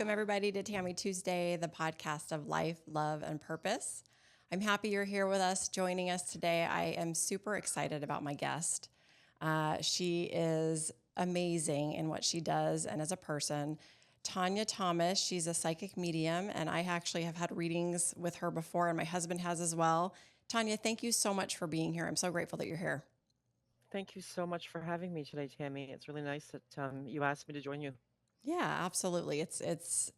Welcome, everybody, to Tammy Tuesday, the podcast of life, love, and purpose. I'm happy you're here with us, joining us today. I am super excited about my guest. She is amazing in what she does and as a person. Tania Thomas, she's a psychic medium, and I actually have had readings with her before, and my husband has as well. Tania, thank you so much for being here. I'm so grateful that you're here. Thank you so much for having me today, Tammy. It's really nice that you asked me to join you. Yeah, absolutely. It's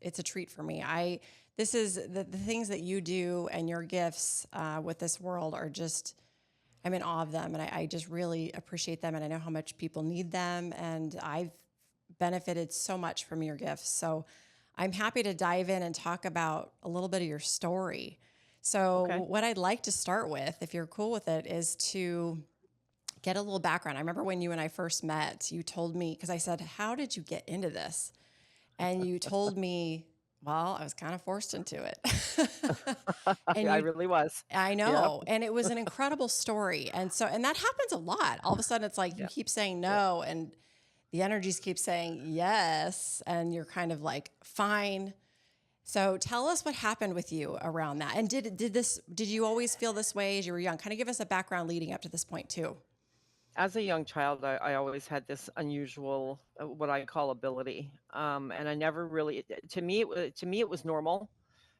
a treat for me. This is the things that you do and your gifts with this world are just, I'm in awe of them, and I just really appreciate them, and I know how much people need them, and I've benefited so much from your gifts. So I'm happy to dive in and talk about a little bit of your story. So Okay. what I'd like to start with, if you're cool with it, is to get a little background. I remember when you and I first met, you told me, because I said, how did you get into this? And you told me, well, I was kind of forced into it. and I you, really was. I Yep. know. And it was an incredible story. And that happens a lot. All of a sudden it's like you Yep. keep saying Yep. no and the energies keep saying yes. And you're kind of like, fine. So tell us what happened with you around that. And did you always feel this way as you were young? Kind of give us a background leading up to this point too. As a young child, I always had this unusual, what I call ability, and I never really. To me, it was normal.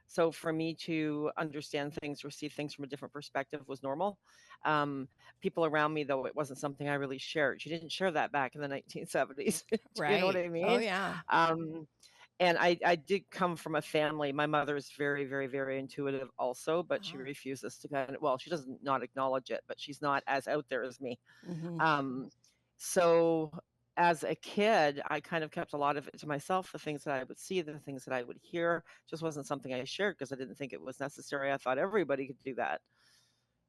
So for me to understand things or see things from a different perspective was normal. Um, People around me, though, it wasn't something I really shared. You didn't share that back in the 1970s. Do you know what Right. I Oh, mean? yeah. Um, and I did come from a family. My mother is very, very, very intuitive also, but she Oh. refuses to well, she doesn't not acknowledge it, but she's not as out there as me. Mm-hmm. Um, so as a kid, I kind of kept a lot of it to myself. The things that I would see, the things that I would hear, just wasn't something I shared because I didn't think it was necessary. I thought everybody could do that,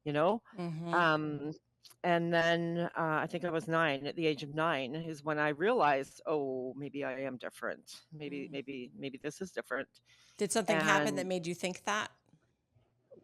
you know? Mm-hmm. Um, and then I think I was 9. At the age of 9 is when I realized, oh, maybe I am different. Mm. Maybe this is different. Did something happen that And made you think that?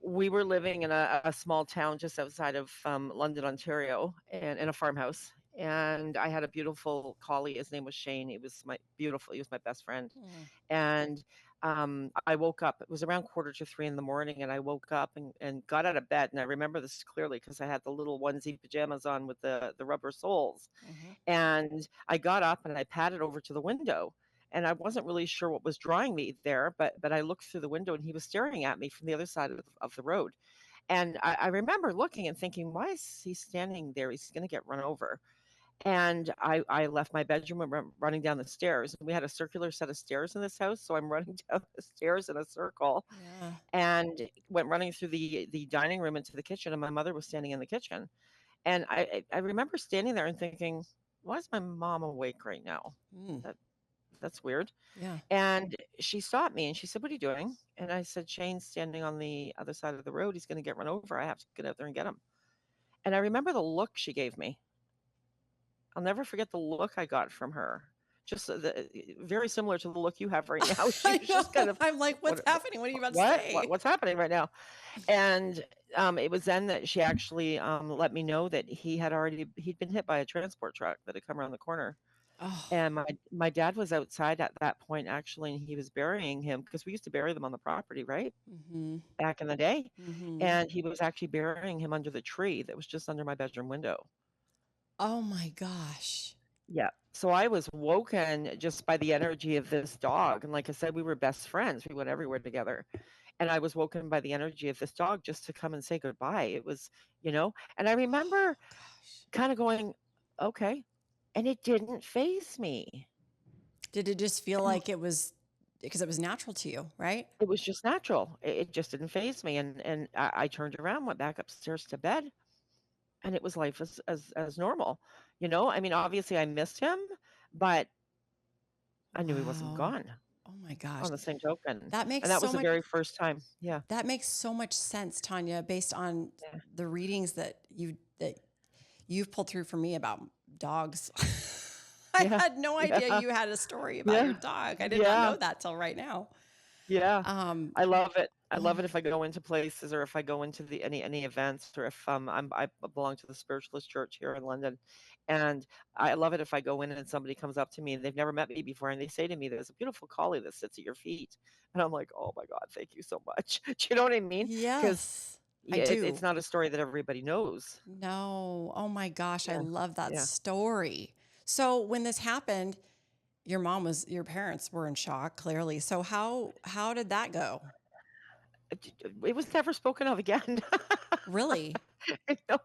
we were living in a small town just outside of London, Ontario, and in a farmhouse. And I had a beautiful collie. His name was Shane. He was my beautiful. He was my best friend. Mm. And I woke up. It was around 2:45 in the morning, and I woke up and got out of bed. And I remember this clearly because I had the little onesie pajamas on with the rubber soles. Mm-hmm. And I got up and I padded over to the window. And I wasn't really sure what was drawing me there, but I looked through the window and he was staring at me from the other side of the road. And I remember looking and thinking, why is he standing there? He's going to get run over. And I left my bedroom and went running down the stairs. And we had a circular set of stairs in this house. So I'm running down the stairs in a circle Yeah. and went running through the dining room into the kitchen. And my mother was standing in the kitchen. And I remember standing there and thinking, why is my mom awake right now? Mm. That that's weird. Yeah. And she stopped me and she said, "What are you doing?" And I said, "Shane's standing on the other side of the road. He's going to get run over. I have to get out there and get him." And I remember the look she gave me. I'll never forget the look I got from her. Just very similar to the look you have right now. She I was know. just kind of, I'm like, what's what, happening? What are you about to say? what's happening right now? And it was then that she actually let me know that he'd been hit by a transport truck that had come around the corner. Oh. And my dad was outside at that point actually, and he was burying him because we used to bury them on the property, right? Mm-hmm. Back in the day. Mm-hmm. And he was actually burying him under the tree that was just under my bedroom window. Oh my gosh. Yeah. So I was woken just by the energy of this dog. And like I said, we were best friends. We went everywhere together. And I was woken by the energy of this dog just to come and say goodbye. It was, and I remember Oh gosh. kind of going, okay. And it didn't phase me. Did it just feel like it was because it was natural to you, right? It was just natural. It just didn't phase me, and I turned around, went back upstairs to bed, and it was life as normal, I mean, obviously, I missed him, but I knew he wasn't Wow. gone Oh my gosh. on the same token, That makes and that was so the much very first time. Yeah, that makes so much sense, Tania, based on yeah, the readings that you've pulled through for me about dogs. I yeah, had no idea yeah, you had a story about your yeah, dog. I did not yeah, know that till right now. Yeah. Um, I love it. I love it mm, if I go into places or if I go into the any events or if I belong to the Spiritualist Church here in London, and I love it if I go in and somebody comes up to me and they've never met me before and they say to me, "There's a beautiful collie that sits at your feet," and I'm like, "Oh my God, thank you so much." Do you know what I mean? Because yes, I yeah, it's do. not a story that everybody knows. No. Oh my gosh, I Yeah, love that yeah. story. So when this happened, your parents were in shock, clearly. So how did that go? It was never spoken of again. Really? No,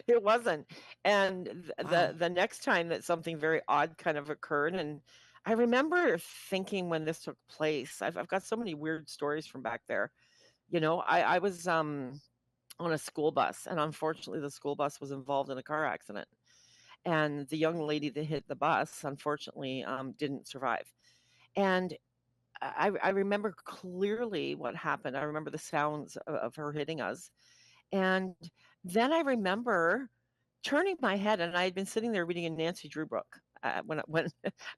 it wasn't. And Wow. the next time that something very odd kind of occurred, and I remember thinking when this took place, I've got so many weird stories from back there. I was on a school bus, and unfortunately, the school bus was involved in a car accident, and the young lady that hit the bus, unfortunately, didn't survive. And I remember clearly what happened. I remember the sounds of her hitting us, and then I remember turning my head, and I had been sitting there reading a Nancy Drew book, when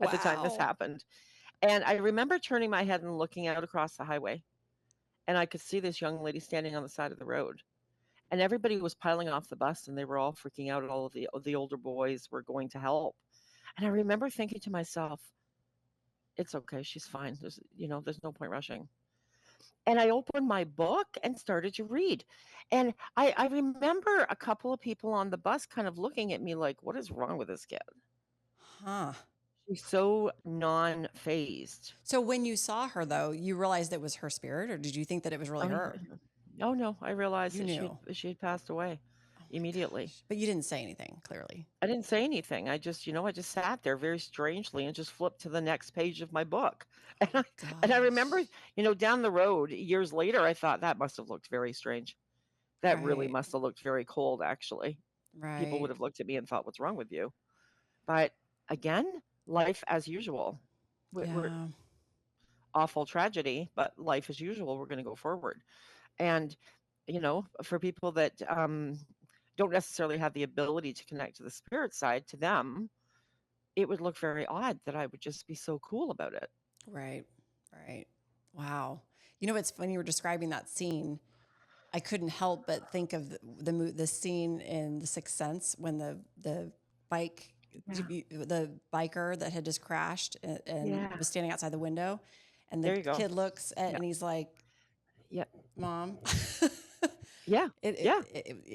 at the time this Wow. happened, and I remember turning my head and looking out across the highway, and I could see this young lady standing on the side of the road, and everybody was piling off the bus, and they were all freaking out, all of the older boys were going to help, and I remember thinking to myself, "It's okay, she's fine. There's no point rushing." And I opened my book and started to read. And I remember a couple of people on the bus kind of looking at me like, "What is wrong with this kid?" Huh. She's so non-phased. So when you saw her though, you realized it was her spirit, or did you think that it was really Oh, yeah. her? Oh, no, I realized You that knew. she had passed away Oh my immediately. gosh. But you didn't say anything, clearly. I didn't say anything. I just sat there very strangely and just flipped to the next page of my book. Oh And I my and I remember, gosh. down the road years later, I thought that must have looked very strange. That really Right. must have looked very cold, actually. People would Right. have looked at me and thought, "What's wrong with you?" But again, life as usual. We're Yeah. awful tragedy, but life as usual. We're going to go forward. And for people that don't necessarily have the ability to connect to the spirit side, to them, it would look very odd that I would just be so cool about it. Right. Right. Wow. It's funny you were describing that scene. I couldn't help but think of the scene in The Sixth Sense when the bike Yeah. the biker that had just crashed and Yeah. was standing outside the window, and the There you go. kid looks at Yeah. and he's like, Yeah. "Mom." Yeah. Yeah.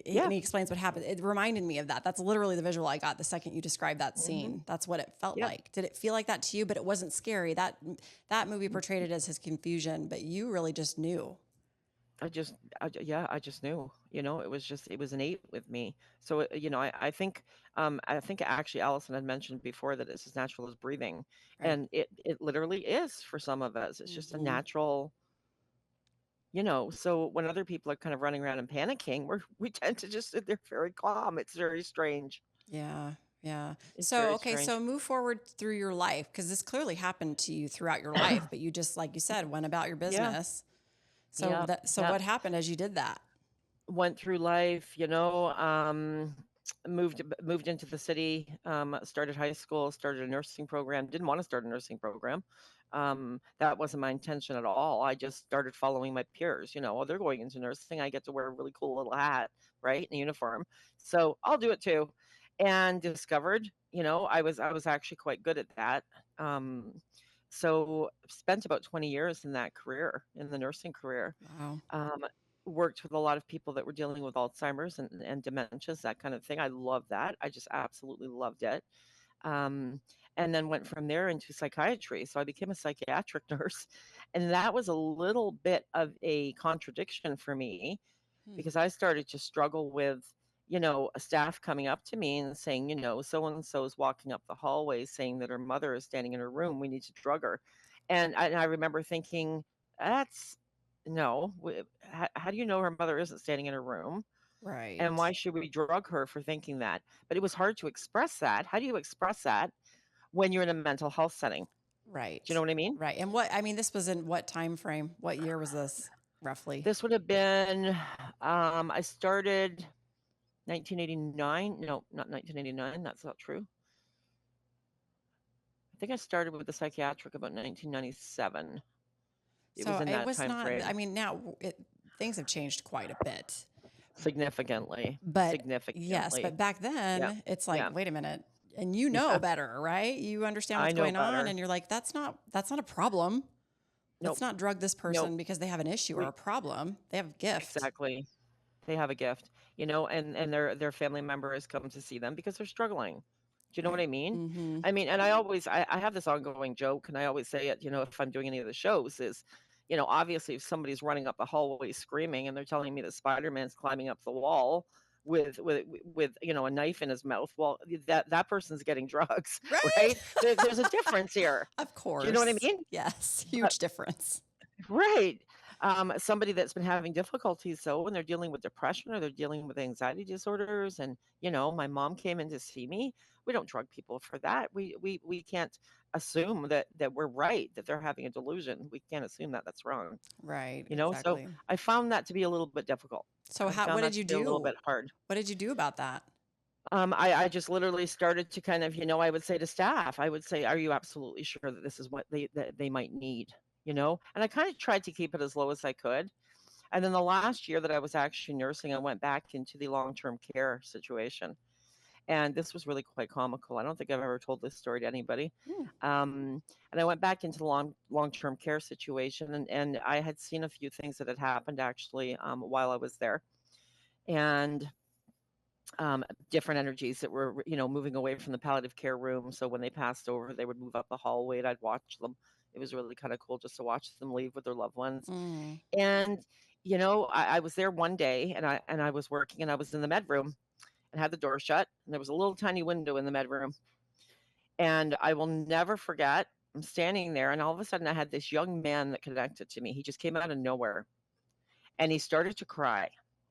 Yeah. And he explains what happened. It reminded me of that. That's literally the visual I got the second you described that Hmm. scene. That's what it felt Yep. like. Did it feel like that to you? But it wasn't scary. That movie portrayed it as his confusion, but you really just knew. Yeah, I just knew, it was innate with me. So, I think actually Allison had mentioned before that it's as natural as breathing. Right. And it literally is for some of us. It's just a Hmm. natural, so when other people are kind of running around and panicking, we tend to just sit there very calm. It's very strange. Yeah. Yeah. It's So, very okay. So strange. move forward through your life because this clearly happened to you throughout your life, but you just, like you said, went about your Yeah. business. Yeah. So Yeah. what happened as you did that? Went through life, moved into the city, started high school, started a nursing program. Didn't want to start a nursing program. That wasn't my intention at all. I just started following my peers. Oh, they're going into nursing. I get to wear a really cool little hat, right, and a uniform. So I'll do it too. And discovered, I was actually quite good at that. Um, so spent about 20 years in that career, in the nursing career. Wow. Um, Worked with a lot of people that were dealing with Alzheimer's and dementias, that kind of thing. I love that. I just absolutely loved it. Um, and then went from there into psychiatry. So I became a psychiatric nurse. And that was a little bit of a contradiction for me Hmm. because I started to struggle with, a staff coming up to me and saying, so and so is walking up the hallway saying that her mother is standing in her room. We need to drug her. And I remember thinking, that's no. How do you know her mother isn't standing in her room? And Right. why should we drug her for thinking that? But it was hard to express that. How do you express that when you're in a mental health setting? Do you know Right. what I mean? Right. And this was in what time frame? What year was this roughly? This would have been, I started 1989. No, not 1989. That's not true. I think I started with the psychiatric about 1997. It was So in it that was time not, I frame. mean, now things have changed quite a bit. Significantly, But yes, significantly. but back Yeah, then it's like, yeah, wait a minute. And you know yeah. better, right? You understand I what's know going on better. and you're like, that's not a problem. Let's Nope, not drug this nope. person because they have an issue or We a problem. They have a gift. exactly. They have a gift, and their family member has come to see them because they're struggling. Do you know what Right. I mean? Mm-hmm. I mean, and I have this ongoing joke, and I always say it, if I'm doing any of the shows is, obviously if somebody's running up a hallway screaming and they're telling me that Spider-Man's climbing up the wall with a knife in his mouth, well, that person's getting drugs, Right. right? There's a difference here. Of Do you know what I course. mean? Yes. But Huge difference. right. Somebody that's been having difficulties, so when they're dealing with depression or they're dealing with anxiety disorders, and my mom came in to see me. We don't drug people for that. We can't assume that we're right, that they're having a delusion. We can't assume that that's wrong. Right. So Exactly. I found that to be a little bit difficult. So I what found did that to you be a little do? bit hard. What did you do about that? I just literally started to kind of, I would say to staff, I would say, "Are you absolutely sure that this is what they might need?" And I kind of tried to keep it as low as I could. And then the last year that I was actually nursing, I went back into the long-term care situation. And this was really quite comical. I don't think I've ever told this story to anybody. Hmm. And I went back into the long-term care situation, and I had seen a few things that had happened actually while I was there, and um, different energies that were moving away from the palliative care room. So when they passed over, they would move up the hallway, and I'd watch them. It was really kind of cool just to watch them leave with their loved ones. Mm. And, I was there one day, and I was working, and I was in the med room and had the door shut, and there was a little tiny window in the med room. And I will never forget, I'm standing there, and all of a sudden I had this young man that connected to me. He just came out of nowhere, and he started to cry.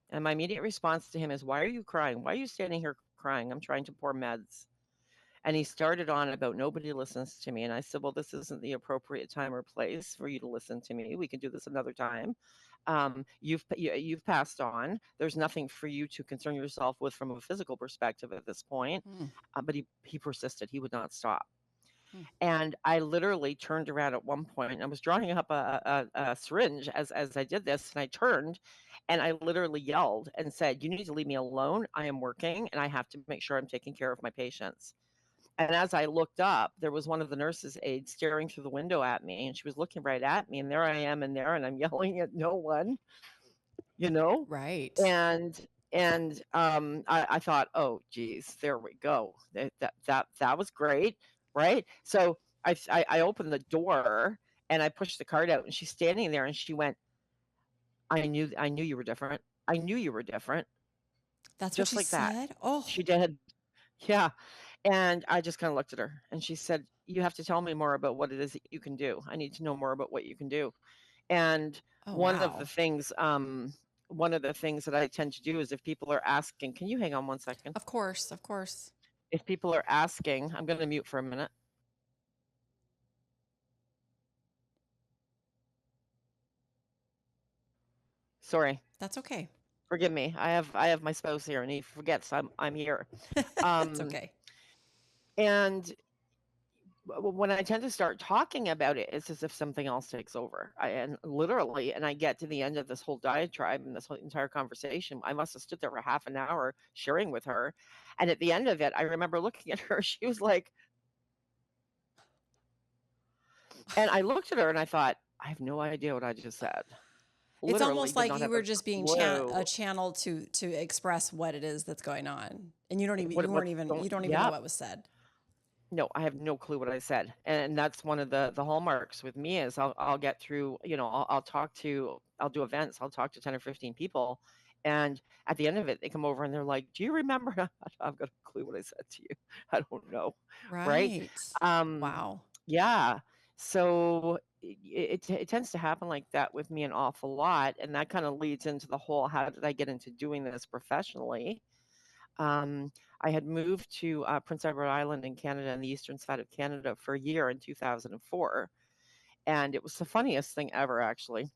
And my immediate response to him is, "Why are you crying? Why are you standing here crying? I'm trying to pour meds." And he started on about nobody listens to me. And I said, "Well, this isn't the appropriate time or place for you to listen to me. We can do this another time. You've passed on. There's nothing for you to concern yourself with from a physical perspective at this point." Mm. But he persisted. He would not stop. Mm. And I literally turned around at one point. I was drawing up a syringe as I did this, and I turned, and I literally yelled and said, "You need to leave me alone. I am working, and I have to make sure I'm taking care of my patients." And as I looked up, there was one of the nurses' aides staring through the window at me, and she was looking right at me. And there I am in there, and I'm yelling at no one, you know? Right. And I thought, "Oh, geez, there we go. That was great, right?" So I opened the door and I pushed the cart out, and she's standing there, and she went, "I knew you were different. I knew you were different," That's what just she like that. said. Oh, She did, yeah. And I just kind of looked at her, and she said, "You have to tell me more about what it is that you can do. I need to know more about what you can do." And oh, one of the wow. things, um, one of the things that I tend to do is if people are asking, can you hang on one second? Of course. Of course. If people are asking, I'm going to mute for a minute. Sorry, That's okay. forgive me. I have my spouse here, and he forgets I'm here. It's Um, okay. and when I tend to start talking about it, it's as if something else takes over. And literally, and I get to the end of this whole diatribe and this whole entire conversation. I must have stood there for half an hour sharing with her. And at the end of it, I remember looking at her. She was like, and I looked at her and I thought, I have no idea what I just said. It's Literally almost did like not you have were a just being a clue channel to express what it is that's going on, and what's going. you don't even know Yeah, what was said. no, I have no clue what I said, and that's one of the hallmarks with me is I'll get through, I'll do events, I'll talk to 10 or 15 people, and at the end of it, they come over and they're like, "Do you remember?" I've got a clue what I said to you. I don't know, right? Right. Um, Wow. yeah. So it tends to happen like that with me an awful lot, and that kind of leads into the whole, how did I get into doing this professionally? Um, I had moved to Prince Edward Island in Canada, in the eastern side of Canada, for a year in 2004. And it was the funniest thing ever, actually,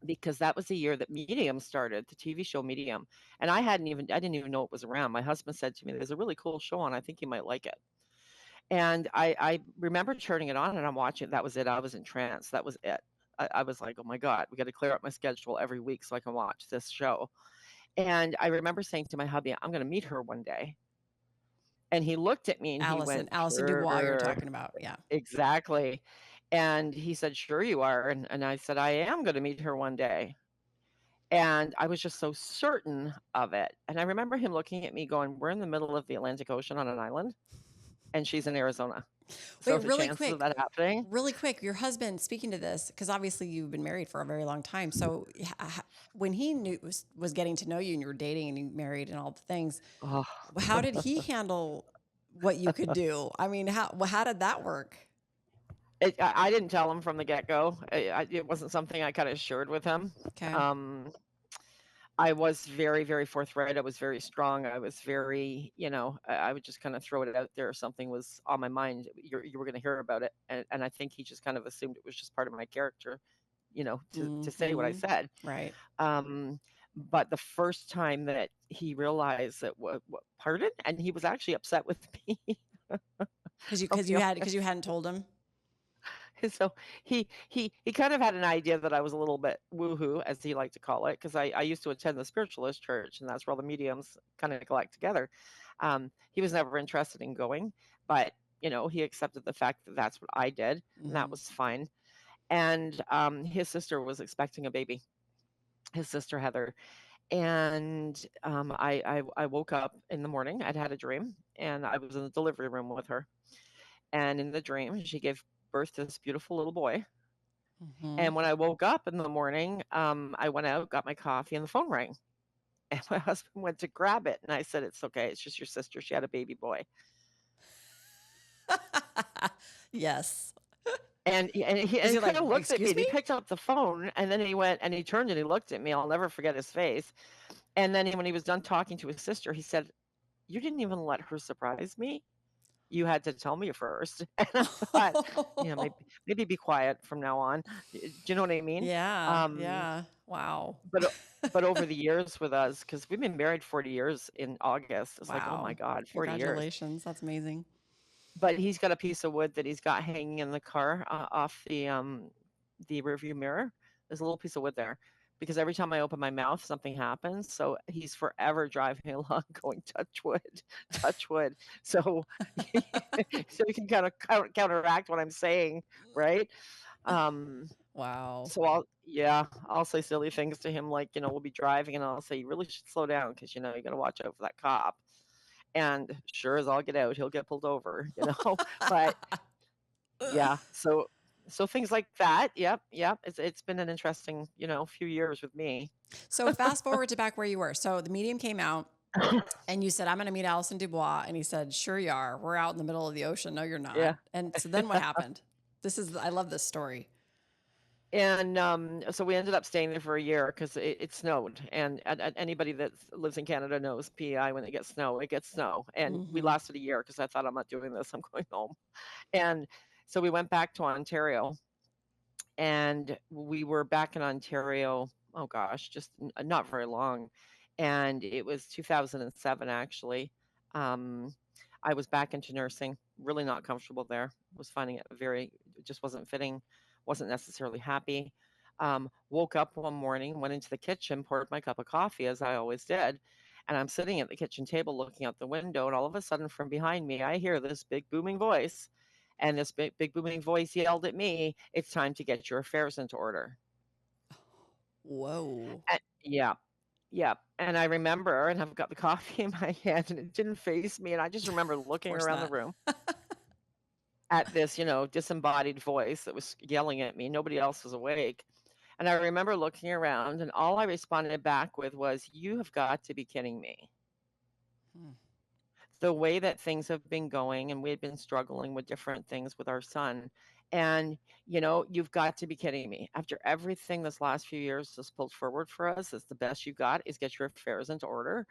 because that was the year that Medium started, the TV show Medium. And I didn't even know it was around. My husband said to me, "There's a really cool show on. I think you might like it." And I remember turning it on and I'm watching. That was it. I was in trance. That was it. I was like, oh my God, we got to clear up my schedule every week so I can watch this show. And I remember saying to my hubby, I'm going to meet her one day. And he looked at me and he went, Allison Dubois, you're sure, talking about. Yeah. exactly. And he said, sure you are. And I said, I am going to meet her one day. And I was just so certain of it. And I remember him looking at me going, we're in the middle of the Atlantic Ocean on an island, and she's in Arizona. So Wait, the chances of that happening, really quick, your husband, speaking to this, because obviously you've been married for a very long time. So when he was getting to know you and you were dating and you married and all the things, oh, how did he handle what you could do? I mean, how did that work? I didn't tell him from the get-go. It wasn't something I kind of shared with him. Okay. Um, I was very, very forthright. I was very strong. I was very, I would just kind of throw it out there. If something was on my mind, you were going to hear about it. And I think he just kind of assumed it was just part of my character, to say what I Mm-hmm. said. Right. Um, but the first time that he realized that, pardon? And he was actually upset with me. I'll Because be you hadn't told him. So he kind of had an idea that I was a little bit woohoo, as he liked to call it, because I used to attend the spiritualist church, and that's where all the mediums kind of collect together. He was never interested in going, but he accepted the fact that that's what I did, and that Mm-hmm. was fine. And his sister was expecting a baby, his sister Heather, and I woke up in the morning. I'd had a dream, and I was in the delivery room with her, and in the dream, she gave birth to this beautiful little boy. Mm-hmm. And when I woke up in the morning, I went out, got my coffee, and the phone rang. And my husband went to grab it, and I said, "It's okay. It's just your sister. She had a baby boy." Yes. And Was he he kind like, of looked at me, excuse and he me? picked up the phone, and then he went and he turned and he looked at me. I'll never forget his face. And then when he was done talking to his sister, he said, "You didn't even let her surprise me. You had to tell me first." And I thought, maybe be quiet from now on. Do you know what I mean? Yeah. Um, Yeah. Wow. but over the years with us, because we've been married 40 years in August, it's like, oh my Wow. God, 40 years. Congratulations. That's amazing. But he's got a piece of wood that he's got hanging in the car off the rearview mirror. There's a little piece of wood there because every time I open my mouth, something happens. So he's forever driving along, going touch wood, touch wood. So, so you can kind of counteract what I'm saying, right? Um, Wow. so I'll say silly things to him like, we'll be driving and I'll say, you really should slow down because, you got to watch out for that cop. And sure as I'll get out, he'll get pulled over, but yeah, so things like that. Yep, yep. It's been an interesting, few years with me. So fast forward to back where you were. So the medium came out and you said, I'm going to meet Allison Dubois. And he said, sure you are. We're out in the middle of the ocean. No, you're not. Yeah. And so then what happened? I love this story. And so we ended up staying there for a year because it snowed. And anybody that lives in Canada knows PEI, when they get snow, it gets snow. And we Mm-hmm. lasted a year because I thought, I'm not doing this. I'm going home. And so we went back to Ontario, and we were back in Ontario. Oh gosh, just not very long. And it was 2007, actually. Um, I was back into nursing, really not comfortable there. Was finding it it just wasn't fitting, wasn't necessarily happy. Woke up one morning, went into the kitchen, poured my cup of coffee as I always did. And I'm sitting at the kitchen table looking out the window, and all of a sudden from behind me, I hear this big booming voice. And this big booming voice yelled at me, "It's time to get your affairs into order." Whoa. Yeah, yeah. And I remember, and I've got the coffee in my hand, and it didn't face me. And I just remember Of looking course around the not. room at this, disembodied voice that was yelling at me. Nobody else was awake. And I remember looking around, and all I responded back with was, "You have got to be kidding me." Hmm. The way that things have been going, and we had been struggling with different things with our son. And, you've got to be kidding me. After everything this last few years has pulled forward for us, it's the best you've got is get your affairs into order.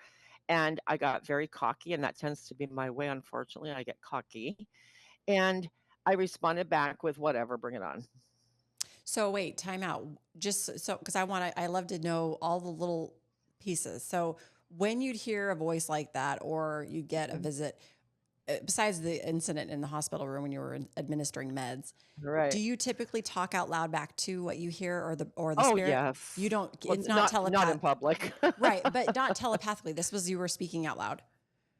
And I got very cocky, and that tends to be my way. Unfortunately, I get cocky. And I responded back with, whatever, bring it on. So wait, time out. Just so, because I love to know all the little pieces. So when you'd hear a voice like that or you get a visit, besides the incident in the hospital room when you were administering meds, do Right. you typically talk out loud back to what you hear, or the Oh, spirit? You yes. don't. Well, It's not not in public. right? But not telepathically. This was you were speaking out loud.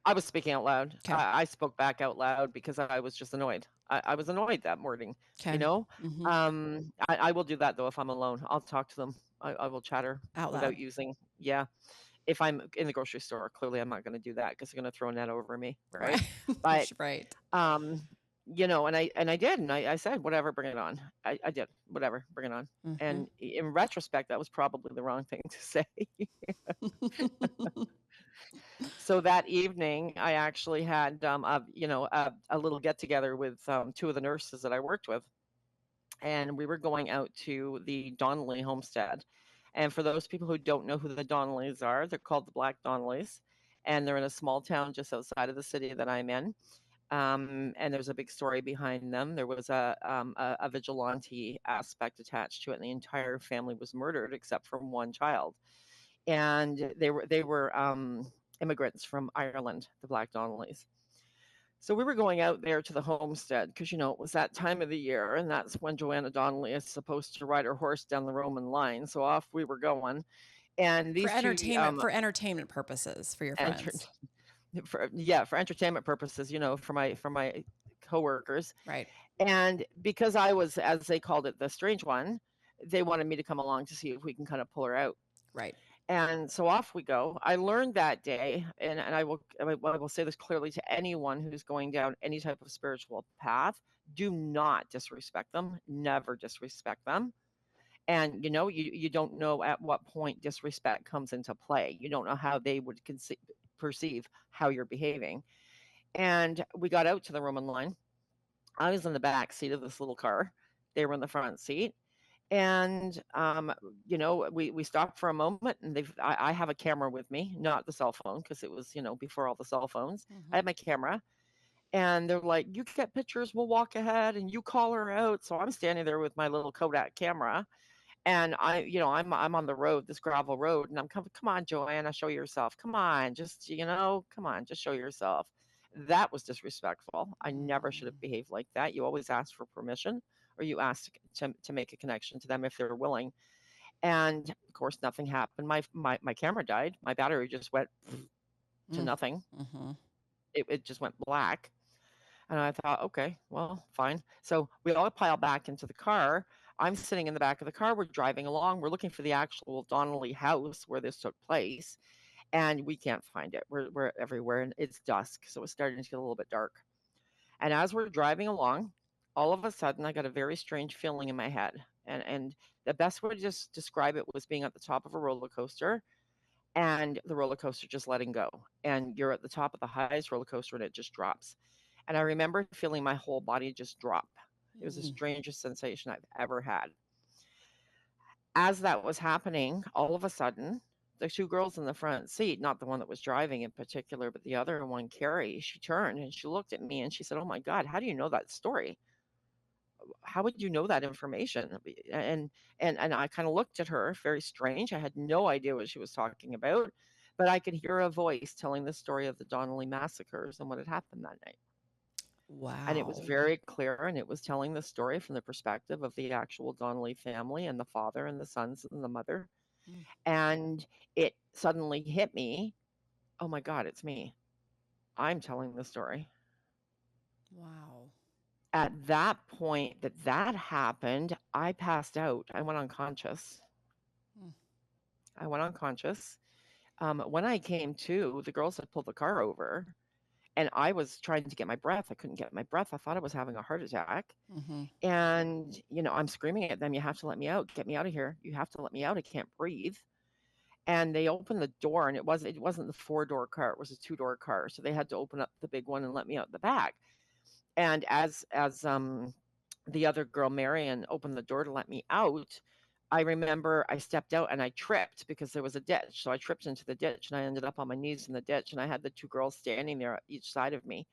I was speaking out loud. Okay. I spoke back out loud because I was just annoyed. I was annoyed that morning, you Okay. know? Mm-hmm. I will do that though if I'm alone. I'll talk to them. I will chatter Out without loud. using, yeah. If I'm in the grocery store, clearly I'm not going to do that because they're going to throw a net over me, right? Right. But Right. um, and I did, and I said, whatever, bring it on. I did, whatever, bring it on. Mm-hmm. And in retrospect, that was probably the wrong thing to say. So that evening, I actually had, a little get together with two of the nurses that I worked with, and we were going out to the Donnelly homestead. And for those people who don't know who the Donnellys are, they're called the Black Donnellys, and they're in a small town just outside of the city that I'm in. And there's a big story behind them. There was a vigilante aspect attached to it, and the entire family was murdered except for one child. And they were immigrants from Ireland, the Black Donnellys. So we were going out there to the homestead because it was that time of the year, and that's when Joanna Donnelly is supposed to ride her horse down the Roman line. So off we were going, and For these two entertainment purposes for your enter friends. for entertainment purposes, for my coworkers. Right. And because I was, as they called it, the strange one, they wanted me to come along to see if we can kind of pull her out. Right. And so off we go. I learned that day, and I will say this clearly to anyone who's going down any type of spiritual path: do not disrespect them. Never disrespect them. And you don't know at what point disrespect comes into play. You don't know how they would perceive how you're behaving. And we got out to the Roman line. I was in the back seat of this little car. They were in the front seat. And we stopped for a moment, and I have a camera with me, not the cell phone, because it was before all the cell phones. I Mm-hmm. had my camera, and they're like, "You get pictures, we'll walk ahead, and you call her out." So I'm standing there with my little Kodak camera, and I'm on the road, this gravel road, and I'm coming. Come on, Joanna, show yourself. Come on, just come on, just show yourself. That was disrespectful. I never should have behaved like that. You always ask for permission, or you ask to make a connection to them if they're willing. And of course, nothing happened. My camera died. My battery just went to nothing. Mm-hmm. It just went black. And I thought, okay, well, fine. So we all pile back into the car. I'm sitting in the back of the car. We're driving along. We're looking for the actual Donnelly house where this took place, and we can't find it. We're everywhere, and it's dusk, so it's starting to get a little bit dark. And as we're driving along, all of a sudden, I got a very strange feeling in my head. And the best way to just describe it was being at the top of a roller coaster, and the roller coaster just letting go. And you're at the top of the highest roller coaster, and it just drops. And I remember feeling my whole body just drop. It was the strangest sensation I've ever had. As that was happening, all of a sudden, the two girls in the front seat, not the one that was driving in particular, but the other one, Carrie, she turned and she looked at me and she said, "Oh my God, how do you know that story? How would you know that information?" And I kind of looked at her, very strange. I had no idea what she was talking about, but I could hear a voice telling the story of the Donnelly massacres and what had happened that night. And it was Wow. very clear, and it was telling the story from the perspective of the actual Donnelly family and the father and the sons and the mother. Mm. And it suddenly hit me, oh my God, it's me. I'm telling the story. Wow. At that point that happened, I passed out. I went unconscious. Mm. I went unconscious. When I came to, the girls had pulled the car over, and I was trying to get my breath. I couldn't get my breath. I thought I was having a heart attack. Mm-hmm. And, I'm screaming at them, "You have to let me out. Get me out of here. You have to let me out. I can't breathe." And they opened the door, and it wasn't the four-door car. It was a two-door car. So they had to open up the big one and let me out the back. And as the other girl, Marion, opened the door to let me out, I remember I stepped out and I tripped because there was a ditch. So I tripped into the ditch and I ended up on my knees in the ditch, and I had the two girls standing there each side of me,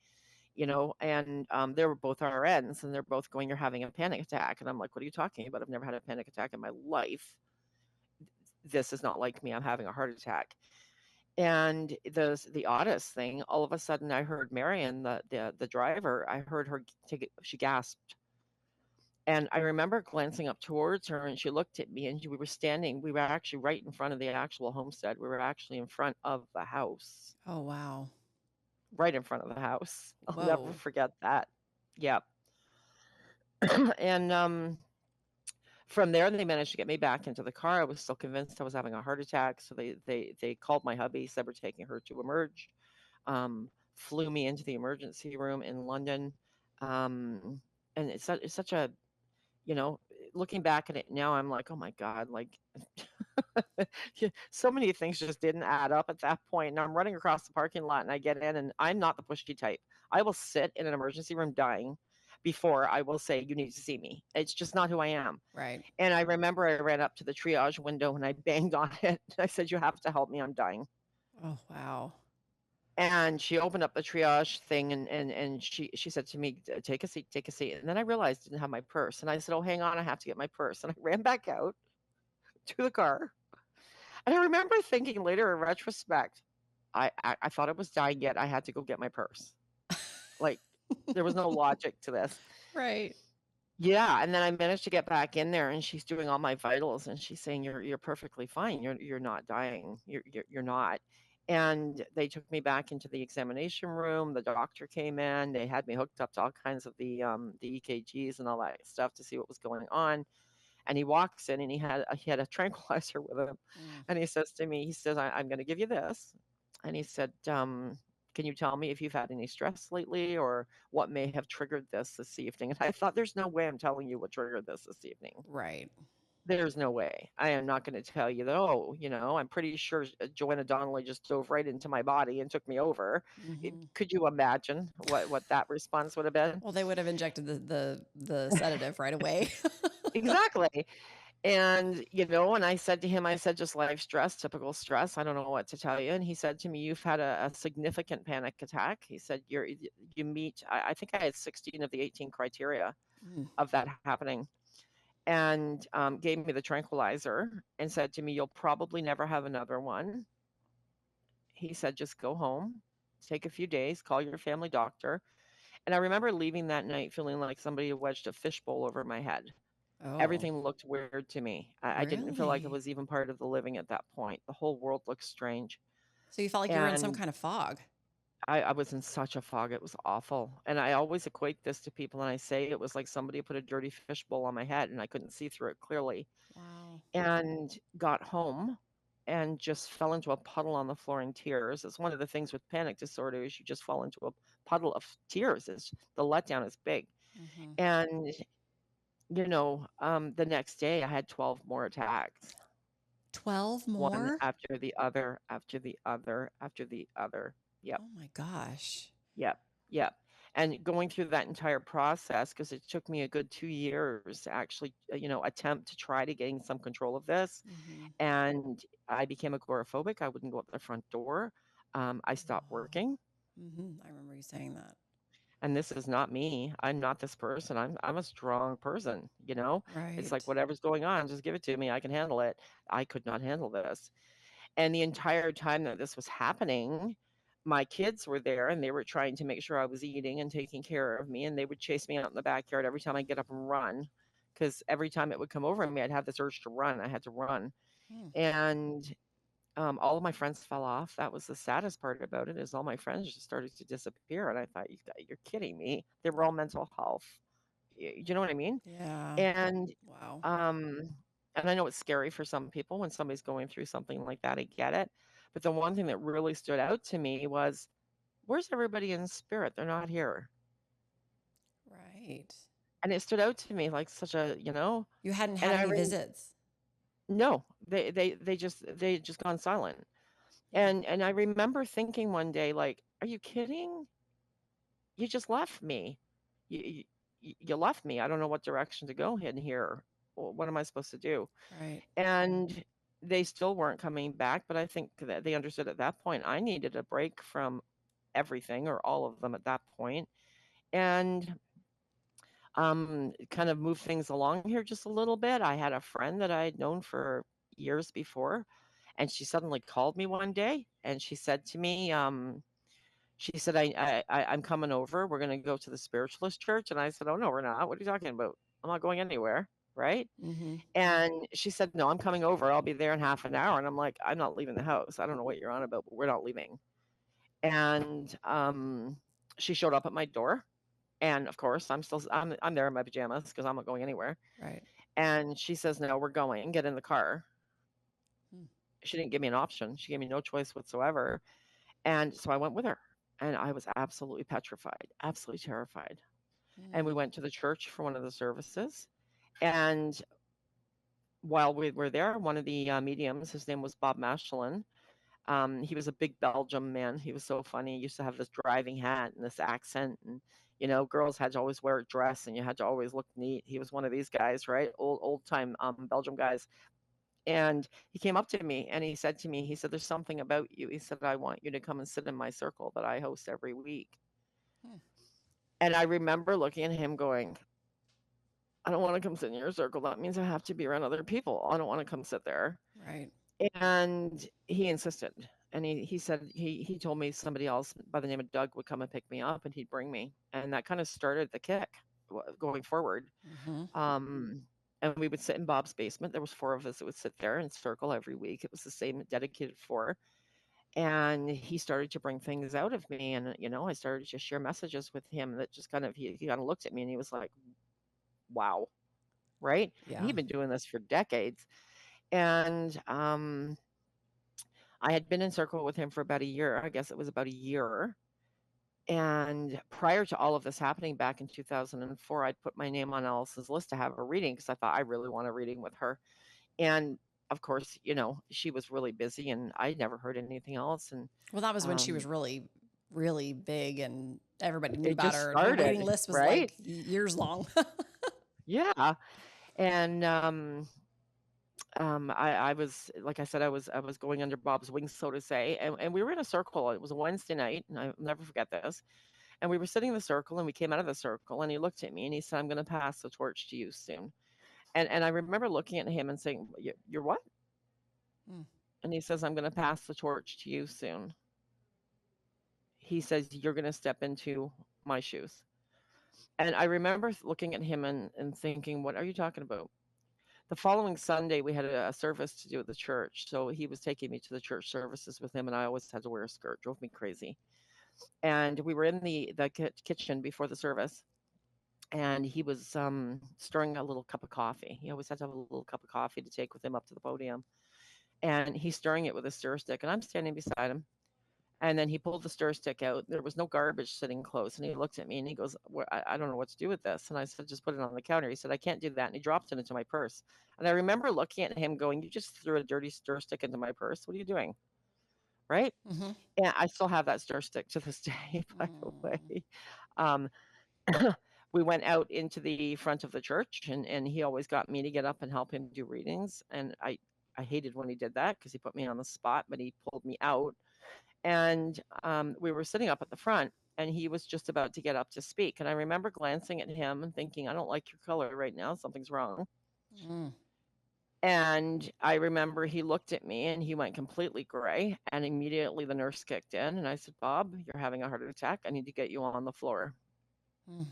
and they were both RNs, and they're both going, "You're having a panic attack." And I'm like, "What are you talking about? I've never had a panic attack in my life. This is not like me. I'm having a heart attack." And the oddest thing, all of a sudden I heard Marion, the driver, I heard her take it, she gasped. And I remember glancing up towards her and she looked at me and we were standing, we were actually right in front of the actual homestead. We were actually in front of the house, Oh, wow. right in front of the house. I'll never Whoa. forget that. Yeah. And from there, they managed to get me back into the car. I was still convinced I was having a heart attack, so they called my hubby, said we're taking her to Emerge, flew me into the emergency room in London, um, and it's such a, you know, looking back at it now, I'm like, oh my god, like so many things just didn't add up at that point. And I'm running across the parking lot, and I get in, and I'm not the pushy type. I will sit in an emergency room dying before I will say you need to see me. It's just not who I am. Right. And I remember I ran up to the triage window and I banged on it. I said, "You have to help me, I'm dying." Oh, wow. And she opened up the triage thing and she said to me, Take a seat, take a seat." And then I realized I didn't have my purse. And I said, "Oh, hang on, I have to get my purse." And I ran back out to the car. And I remember thinking later in retrospect, I thought I was dying yet I had to go get my purse. Like there was no logic to this. Right. Yeah, and then I managed to get back in there, and she's doing all my vitals, and she's saying, You're perfectly fine. You're not dying. You're not." And they took me back into the examination room. The doctor came in. They had me hooked up to all kinds of the EKGs and all that stuff to see what was going on. And he walks in, and he had a tranquilizer with him, Mm. and he says to me, he says, I'm going to give you this," and he said, "Can you tell me if you've had any stress lately or what may have triggered this evening?" And I thought, there's no way I'm telling you what triggered this evening. Right. There's no way. I am not going to tell you that, oh, I'm pretty sure Joanna Donnelly just dove right into my body and took me over. Hmm. Could you imagine what that response would have been? Well, they would have injected the sedative right away. Exactly. And I said to him, I said, "Just life stress, typical stress. I don't know what to tell you." And he said to me, "You've had a significant panic attack." He said, You meet, I think I had 16 of the 18 criteria Mm. of that happening. And gave me the tranquilizer and said to me, "You'll probably never have another one." He said, "Just go home, take a few days, call your family doctor." And I remember leaving that night feeling like somebody had wedged a fishbowl over my head. Oh, Everything looked weird to me. I didn't feel like I really? was even part of the living at that point. The whole world looked strange. So you felt like you were in some And kind of fog? I was in such a fog. It was awful. And I always equate this to people, and I say it was like somebody put a dirty fishbowl on my head and I couldn't see through it clearly. Wow. And got home and just fell into a puddle on the floor in tears. It's one of the things with panic disorder is you just fall into a puddle of tears. The letdown is big. Hmm. And the next day I had 12 more attacks, 12 one more? after the other, after the other, after the other. Yep, Oh my gosh. yep, yep. And going through that entire process, because it took me a good 2 years to actually, attempt to try to gain some control of this. Hmm. And I became agoraphobic. I wouldn't go out the front door. I stopped Wow. working. I remember you saying that. And this is not me. I'm not this person. I'm a strong person. It's like Right. whatever's going on, just give it to me. I can handle it. I could not handle this. And the entire time that this was happening, my kids were there and they were trying to make sure I was eating and taking care of me. And they would chase me out in the backyard every time I get up and run. Because every time it would come over me, I'd have this urge to run. I had to run. Hmm. And all of my friends fell off. That was the saddest part about it is all my friends just started to disappear. And I thought, you're kidding me. They were all mental health. You know what I mean? Yeah. And Wow. um, and I know it's scary for some people when somebody's going through something like that. I get it. But the one thing that really stood out to me was, where's everybody in spirit? They're not here. Right. And it stood out to me like such You hadn't and had any visits. no, they just gone silent. Hmm. And I remember thinking one day, like, are you kidding? You just left me. You, you left me. I don't know what direction to go in here. What am I supposed to do? Right. And they still weren't coming back, but I think that they understood at that point I needed a break from everything or all of them at that point, and kind of move things along here just a little bit. I had a friend that I had known for years before, And she suddenly called me one day and she said to me, she said, I'm coming over. We're going to go to the spiritualist church. And I said, oh, no, we're not. What are you talking about? I'm not going anywhere. Right. Mm-hmm. And she said, no, I'm coming over. I'll be there in half an hour. And I'm like, I'm not leaving the house. I don't know what you're on about, but we're not leaving. And she showed up at my door. And of course, I'm there in my pajamas because I'm not going anywhere. Right. And she says, no, we're going. Get in the car. Mm. She didn't give me an option. She gave me no choice whatsoever. And so I went with her. And I was absolutely petrified, absolutely terrified. And we Mm. went to the church for one of the services. And while we were there, one of the mediums, his name was Bob Mashin. He was a big Belgium man. He was so funny. He used to have this driving hat and this accent. And, girls had to always wear a dress and you had to always look neat. He was one of these guys, right? Old time Belgium guys. And he came up to me and he said to me, he said, there's something about you. He said, I want you to come and sit in my circle that I host every week. Hmm. And I remember looking at him going, I don't want to come sit in your circle. That means I have to be around other people. I don't want to come sit there. Right. And he insisted. And he said he told me somebody else by the name of Doug would come and pick me up and he'd bring me. And that kind of started the kick going forward. Mm-hmm. And we would sit in Bob's basement. There was 4 of us that would sit there and circle every week. It was the same dedicated 4. And he started to bring things out of me. And, I started to share messages with him that just kind of, he kind of looked at me and he was like, wow. Right. And Yeah. he'd been doing this for decades. And I had been in circle with him for about a year. I guess it was about a year. And prior to all of this happening back in 2004, I'd put my name on Alice's list to have a reading because I thought I really want a reading with her. And of course, she was really busy and I never heard anything else. And Well, that was when she was um, really, really big and everybody knew it about just her, and her waiting started, list was right? like years long. Yeah. And I was, like I said, I was going under Bob's wings, so to say. And we were in a circle. It was a Wednesday night, and I'll never forget this. And we were sitting in the circle and we came out of the circle and he looked at me and he said, I'm going to pass the torch to you soon. And I remember looking at him and saying, You're what? Mm. And he says, I'm going to pass the torch to you soon. He says, you're going to step into my shoes. And I remember looking at him and thinking, what are you talking about? The following Sunday, we had a service to do at the church. So he was taking me to the church services with him, and I always had to wear a skirt. Drove me crazy. And we were in the kitchen before the service, and he was stirring a little cup of coffee. He always had to have a little cup of coffee to take with him up to the podium. And he's stirring it with a stir stick, and I'm standing beside him. And then he pulled the stir stick out. There was no garbage sitting close. And he looked at me and he goes, I don't know what to do with this. And I said, just put it on the counter. He said, I can't do that. And he dropped it into my purse. And I remember looking at him going, you just threw a dirty stir stick into my purse. What are you doing? Right. Mm-hmm. And I still have that stir stick to this day, by the Mm. way. Um, we went out into the front of the church and he always got me to get up and help him do readings. And I hated when he did that because he put me on the spot, but he pulled me out. And we were sitting up at the front and he was just about to get up to speak. And I remember glancing at him and thinking, I don't like your color right now. Something's wrong. Mm. And I remember he looked at me and he went completely gray. And immediately the nurse kicked in. And I said, Bob, you're having a heart attack. I need to get you on the floor. Mm.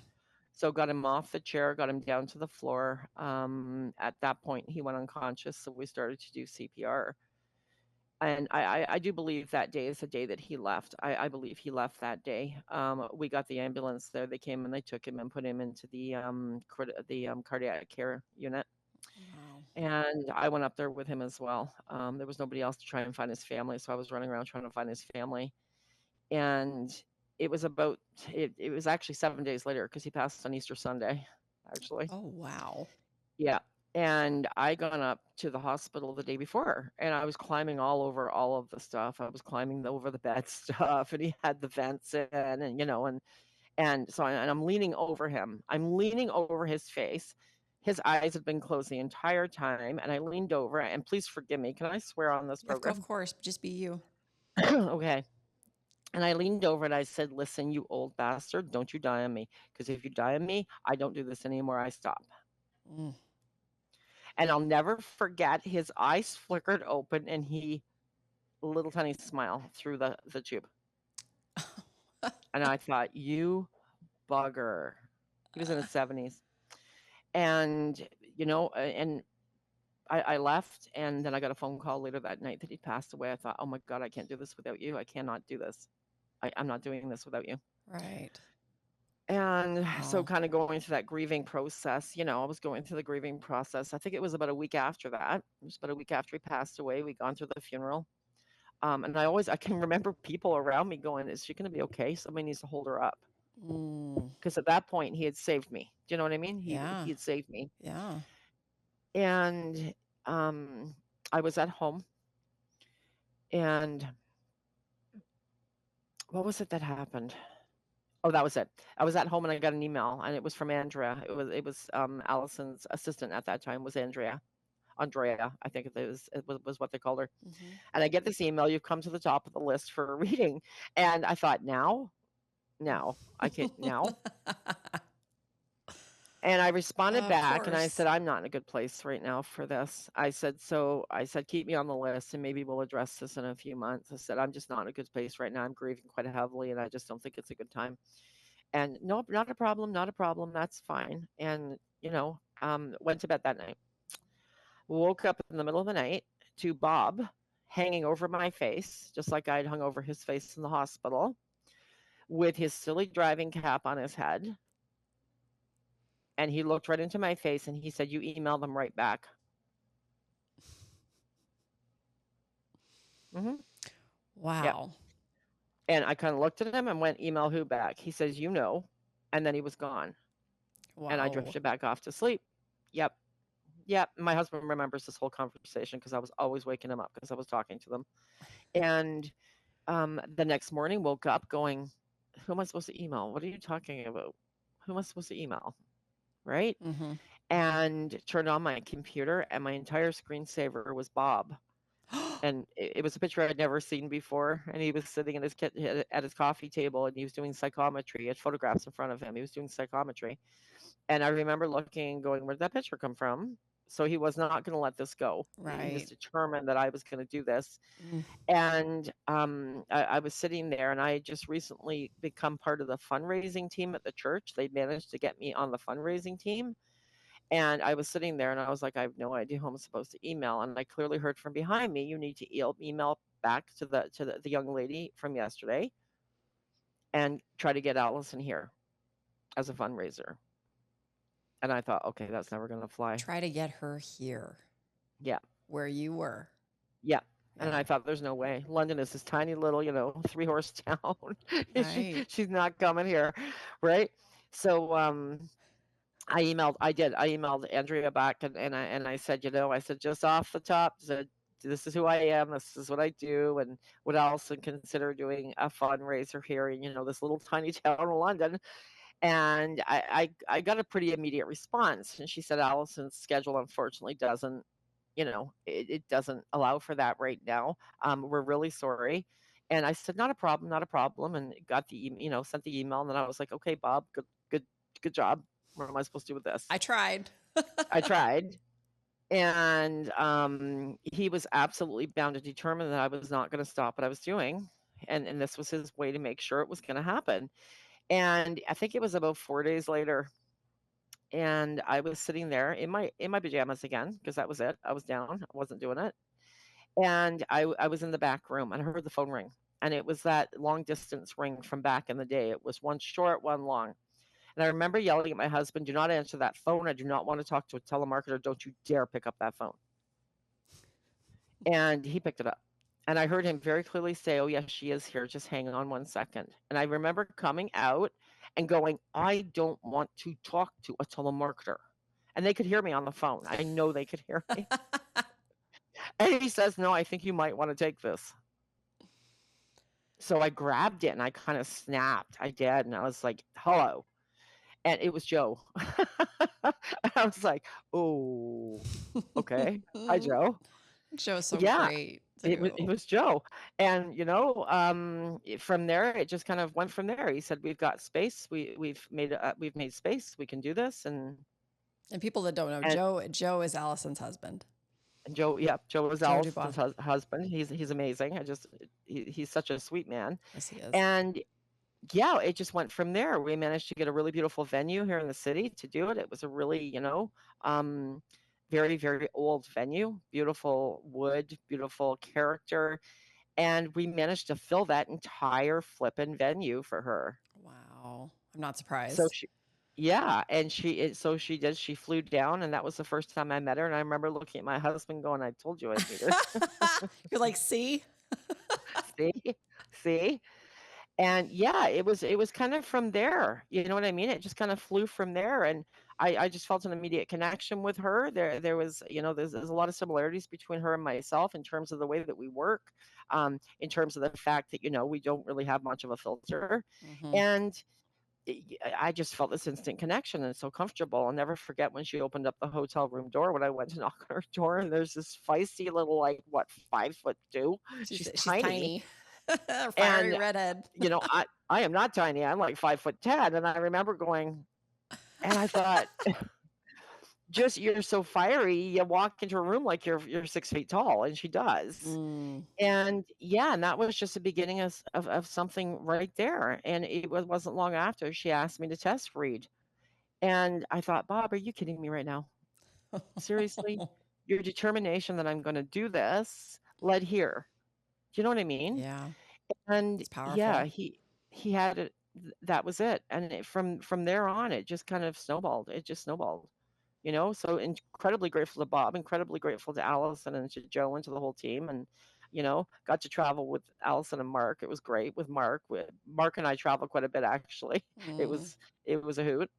So got him off the chair, got him down to the floor. At that point, he went unconscious. So we started to do CPR. And I do believe that day is the day that he left. I believe he left that day. We got the ambulance there. They came and they took him and put him into the cardiac care unit. Wow. And I went up there with him as well. There was nobody else to try and find his family, so I was running around trying to find his family. And it was about it was actually 7 days later because he passed on Easter Sunday, actually. Oh, wow. Yeah. And I gone up to the hospital the day before and I was climbing all over all of the stuff. I was climbing over the bed stuff and he had the vents in and and I'm leaning over him. I'm leaning over his face. His eyes had been closed the entire time and I leaned over and please forgive me. Can I swear on this Of program? course, just be you. Okay. And I leaned over and I said, "Listen, you old bastard, don't you die on me because if you die on me, I don't do this anymore. I stop." Mm. And I'll never forget his eyes flickered open and he little tiny smile through the tube. And I thought, you bugger. He was in his 70s. And, and I left, and then I got a phone call later that night that he'd passed away. I thought, oh my God, I can't do this without you. I cannot do this. I'm not doing this without you. Right. And so Wow. kind of going through that grieving process, I was going through the grieving process. I think it was about a week after that. It was about a week after he passed away. We'd gone through the funeral. And I can remember people around me going, is she going to be okay? Somebody needs to hold her up. Mm. Because at that point he had saved me. Do you know what I mean? Yeah. He had saved me. Yeah. And I was at home, and what was it that happened? Oh, that was it. I was at home and I got an email, and it was from Andrea. It was Allison's assistant at that time was Andrea, I think it was what they called her. Mm-hmm. And I get this email, you've come to the top of the list for a reading. And I thought, now, I can't now. And I responded Of back and I course. said, I'm not in a good place right now for this. I said, keep me on the list and maybe we'll address this in a few months. I said, I'm just not in a good place right now. I'm grieving quite heavily and I just don't think it's a good time. And nope, not a problem, not a problem. That's fine. And, went to bed that night. Woke up in the middle of the night to Bob hanging over my face, just like I'd hung over his face in the hospital, with his silly driving cap on his head. And he looked right into my face and he said, you email them right back. Mm-hmm. Yep. Wow. And I kind of looked at him and went, email who back? He says, and then he was gone. And I Wow. drifted back off to sleep. Yep. Yep. My husband remembers this whole conversation because I was always waking him up because I was talking to them. And the next morning woke up going, who am I supposed to email? What are you talking about? Who am I supposed to email? Right? Mm-hmm. And turned on my computer and my entire screensaver was Bob. And it was a picture I'd never seen before. And he was sitting at his coffee table and he was doing psychometry. He had photographs in front of him. He was doing psychometry. And I remember looking and going, where did that picture come from? So he was not going to let this go. He was Right. determined that I was going to do this. Mm. And I was sitting there and I had just recently become part of the fundraising team at the church. They managed to get me on the fundraising team. And I was sitting there and I was like, I have no idea who I'm supposed to email. And I clearly heard from behind me, you need to email back to the young lady from yesterday and try to get Allison here as a fundraiser. And I thought, okay, that's never going to fly. Try to get her here Yeah. where you were. Yeah. And Yeah. I thought, there's no way. London is this tiny little, 3-horse town. Right. She's not coming here. Right. So I emailed Andrea back and I said, I said, just off the top, said, this is who I am, this is what I do, and would also consider doing a fundraiser here in, this little tiny town in London. And I got a pretty immediate response. And she said, Allison's schedule unfortunately doesn't, it doesn't allow for that right now. We're really sorry. And I said, not a problem, not a problem. And got sent the email. And then I was like, okay, Bob, good job. What am I supposed to do with this? I tried. I tried. And he was absolutely bound and determined that I was not going to stop what I was doing. And this was his way to make sure it was going to happen. And I think it was about 4 days later. And I was sitting there in my pajamas again, because that was it. I was down. I wasn't doing it. And I was in the back room and I heard the phone ring. And it was that long distance ring from back in the day. It was one short, one long. And I remember yelling at my husband, do not answer that phone. I do not want to talk to a telemarketer. Don't you dare pick up that phone. And he picked it up. And I heard him very clearly say, oh, yes, she is here. Just hang on 1 second. And I remember coming out and going, I don't want to talk to a telemarketer. And they could hear me on the phone. I know they could hear me. And he says, no, I think you might want to take this. So I grabbed it and I kind of snapped. I did. And I was like, hello. And it was Joe. I was like, oh, okay. Hi, Joe. Joe's so Yeah, great it too. was Joe. And, from there, it just kind of went from there. He said, we've got space. We've made space. We can do this. And And people that don't know, Joe is Allison's husband. Joe, yeah, Joe was Joe Dubois. Allison's husband. He's amazing. He's such a sweet man. Yes, he is. And yeah, it just went from there. We managed to get a really beautiful venue here in the city to do it. It was a really, um, very, very old venue, beautiful wood, beautiful character. And we managed to fill that entire flippin' venue for her. Wow. I'm not So surprised. she, yeah, and so she did. She flew down, and that was the first time I met her. And I remember looking at my husband, going, "I told you I'd meet her." You're like, see? See, see, and yeah, it was kind of from there. You know what I mean? It just kind of flew from there, and I just felt an immediate connection with her. There was, there's a lot of similarities between her and myself in terms of the way that we work, in terms of the fact that we don't really have much of a filter, Mm-hmm. and I just felt this instant connection and so comfortable. I'll never forget when she opened up the hotel room door when I went to knock on her door, and there's this feisty little, like, what, 5'2". She's She's tiny, tiny. Fiery and redhead. I am not tiny. I'm like 5'10", and I remember going, and I thought, just you're so fiery. You walk into a room like you're 6 feet tall, and she does. Mm. And yeah, and that was just the beginning of something right there. And wasn't long after she asked me to test read. And I thought, Bob, are you kidding me right now? Seriously? Your determination that I'm going to do this led here. Do you know what I mean? Yeah, And it's yeah, powerful. he had it. That was it. And from there on, it just kind of snowballed. It just snowballed. So incredibly grateful to Bob, incredibly grateful to Allison and to Joe and to the whole team. And got to travel with Allison and Mark. It was great with Mark. Mark and I traveled quite a bit, actually. It Mm. was it was a hoot.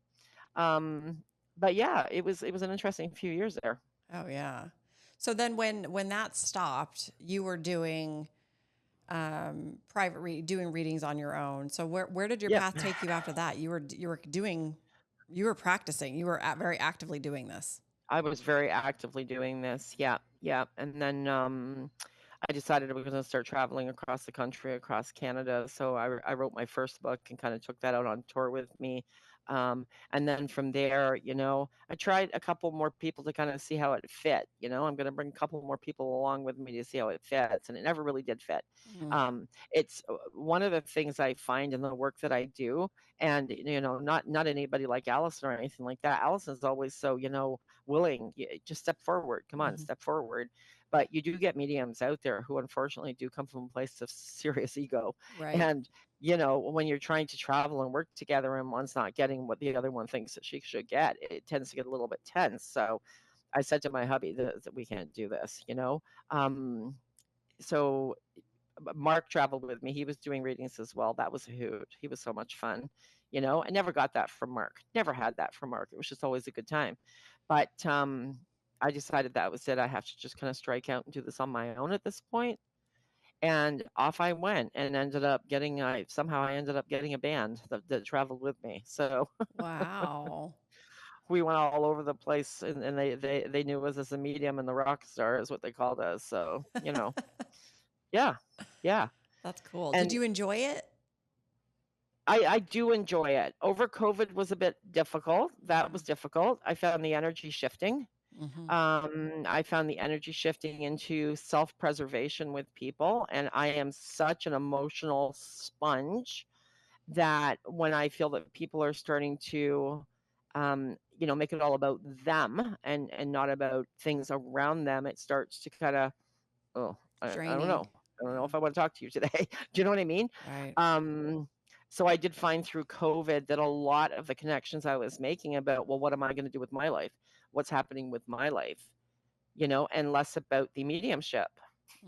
Um, but yeah, it was an interesting few years there. Oh yeah. So then when that stopped, you were doing doing readings on your own. So where did your Yep. path take you after that? You were practicing. You were very actively doing this. I was very actively doing this. Yeah, yeah. And then I decided I was going to start traveling across the country, across Canada. So I wrote my first book and kind of took that out on tour with me. And then from there, I tried a couple more people to kind of see how it fit. I'm going to bring a couple more people along with me to see how it fits. And it never really did fit. Mm. It's one of the things I find in the work that I do. And, not anybody like Allison or anything like that. Allison's always so, willing. Just step forward. Come on, Hmm. step forward. But you do get mediums out there who unfortunately do come from a place of serious ego. Right. And, when you're trying to travel and work together and one's not getting what the other one thinks that she should get, it tends to get a little bit tense. So I said to my hubby that we can't do this. So Mark traveled with me. He was doing readings as well. That was a hoot. He was so much fun. I never got that from Mark. Never had that from Mark. It was just always a good time. But I decided that was it. I have to just kind of strike out and do this on my own at this point. And off I went and somehow I ended up getting a band that traveled with me. So Wow. we went all over the place, and they knew us as a medium and the rock star is what they called us. So, yeah, yeah. That's cool. Did And you enjoy it? I do enjoy it. Over COVID was a bit difficult. That was Mm. difficult. I found the energy shifting. Mm-hmm. I found the energy shifting into self-preservation with people, and I am such an emotional sponge that when I feel that people are starting to, make it all about them and not about things around them, it starts to kind of, oh, I don't Draining. know. I don't know Yeah. if I want to talk to you today. Do you know what I mean? Right. Um, so I did find through COVID that a lot of the connections I was making about, well, what am I going to do with my life? What's happening with my life? And less about the mediumship.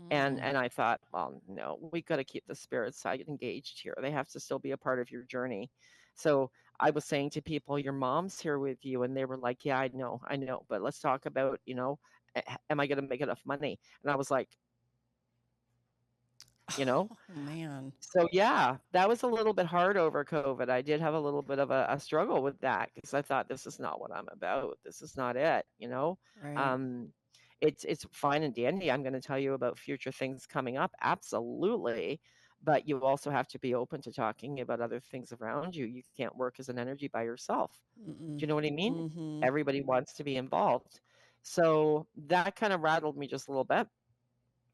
And Mm. and I thought, well, no, we got to keep the spirit side engaged here. They have to still be a part of your journey. So I was saying to people, your mom's here with you, and they were like, yeah, I know, but let's talk about, am I going to make enough money? And I was like, you know, Oh man. so yeah, that was a little bit hard over COVID. I did have a little bit of a struggle with that because I thought this is not what I'm about. This is not it. Right. Um, it's fine and dandy. I'm going to tell you about future things coming up, absolutely. But you also have to be open to talking about other things around you. You can't work as an energy by yourself. Mm-mm. Do you know what I mean? Mm-hmm. Everybody wants to be involved. So that kind of rattled me just a little bit.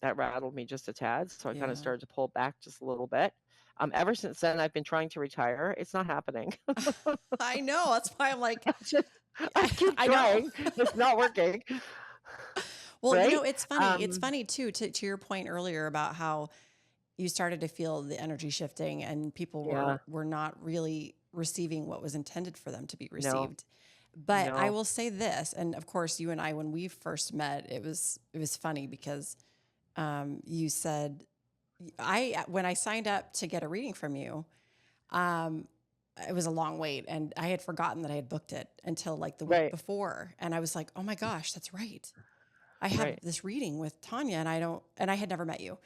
That rattled me just a tad. So I kind of Yeah. started to pull back just a little bit. Ever since then, I've been trying to retire. It's not happening. I know. That's why I'm like, I just, I keep I know. trying. It's not working. Well, Right? it's funny. It's funny too, to your point earlier about how you started to feel the energy shifting and people Yeah. were not really receiving what was intended for them to be No, received. But I no. will say this, and of course, you and I, when we first met, it was funny because you said when I signed up to get a reading from you, um, it was a long wait, and I had forgotten that I had booked it until like the week Right, before, and I was like, oh my gosh, that's right. I have right, this reading with Tania, and I had never met you.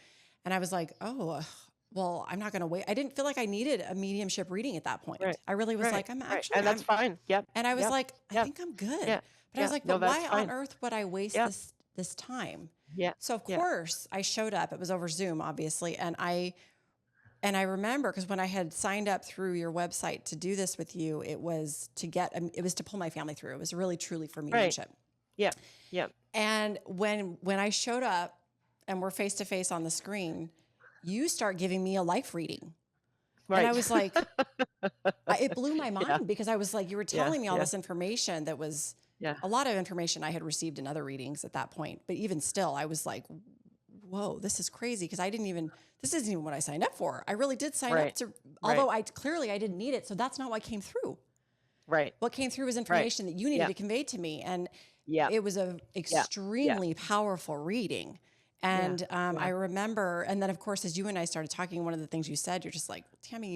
And I was like, oh, well, I'm not going to wait. I didn't feel like I needed a mediumship reading at that point. right, I really was right, like, right. And that's fine. Yep, and I was yep, like, I yep, think I'm good. yeah, But I was yeah. like, No, but that's why on fine. earth would I waste Yep, this time? yeah, So of yeah, course I showed up. It was over Zoom, obviously. And I remember because when I had signed up through your website to do this with you, it was it was to pull my family through. It was really truly for right. mediumship. Yep, yep, And when I showed up and we're face to face on the screen, you start giving me a life reading. And I right. was like, it blew my Yeah, mind because I was like, you were yeah, telling me all yeah, this information that was yeah, a lot of information I had received in other readings at that point. But even still, I was like, whoa, this is crazy because this isn't even what I signed up for. I really did sign up right, to, right, although I didn't need it. So that's not what came through. right, What came through was right. information that you needed Yep, to convey to me. And yep, it was a yep, yep, extremely powerful reading. yeah, And I yeah, remember, and then of course, as you and I started talking, one of the things you said, you're just like, Tammy,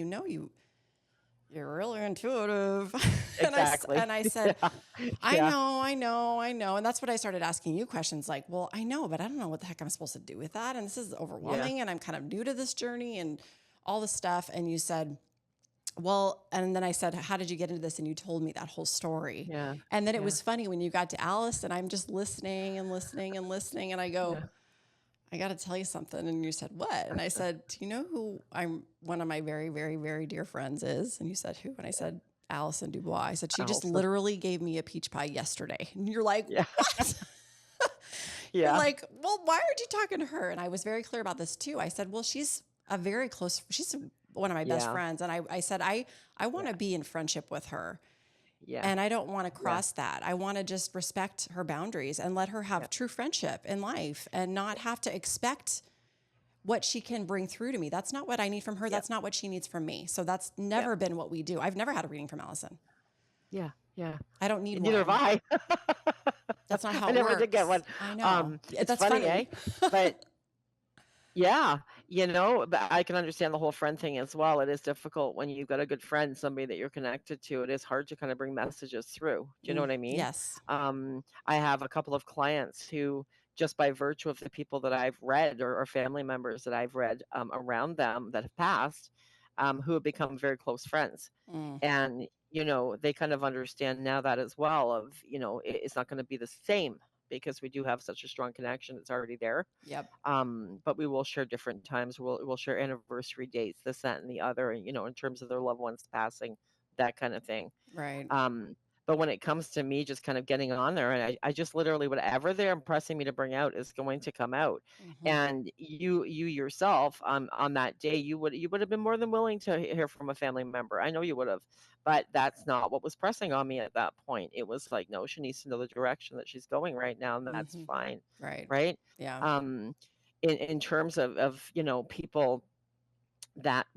you're really intuitive. exactly. And I said, Yeah, I know. And that's what I started asking you questions like, well, I know, but I don't know what the heck I'm supposed to do with that. And this is yeah, overwhelming. And I'm kind of new to this journey and all this stuff. And you said, well, and then I said, how did you get into this? And you told me that whole story. yeah, And then it yeah, was funny when you got to Alice and I'm just listening and listening and listening. And I go, yeah. I got to tell you something. And you said, what? And I said, do you know who one of my very, very, very dear friends is? And you said, who? And I said, Allison Dubois. I said, she just Allison. literally gave me a peach pie yesterday. And you're like, Yeah, what? You're yeah, like, well, why aren't you talking to her? And I was very clear about this too. I said, well, she's one of my best yeah, friends. And I said, I want yeah, to be in friendship with her. yeah, And I don't want to yeah, cross that. I want to just respect her boundaries and let her yeah, have true friendship in life and not have to expect what she can bring through to me. That's not what I need from her. yeah, That's not what she needs from me. So that's yeah, never been what we do. I've never had a reading from Allison. yeah, yeah. I don't need Neither have one. I. That's not how I it never did get works. one. I know. It's That's funny, eh? funny. But yeah, but I can understand the whole friend thing as well. It is difficult when you've got a good friend, somebody that you're connected to. It is hard to kind of bring messages through. Do you know what I mean? Yes. I have a couple of clients who, just by virtue of the people that I've read or family members that I've read around them that have passed, who have become very close friends. Mm, And, they kind of understand now that as well of, it's not going to be the same because we do have such a strong connection. It's already there. yep. But we will share different times. We'll share anniversary dates, this, that, and the other, and in terms of their loved ones passing, that kind of thing. Right. Um, but when it comes to me just kind of getting on there, and I just literally whatever they're impressing me to bring out is going to come out. Hmm. And you yourself, on that day, you would have been more than willing to hear from a family member. I know you would have, but that's not what was pressing on me at that point. It was like, no, she needs to know the direction that she's going right now, and that's Hmm. fine, Right. right? Yeah. Um, in terms of people that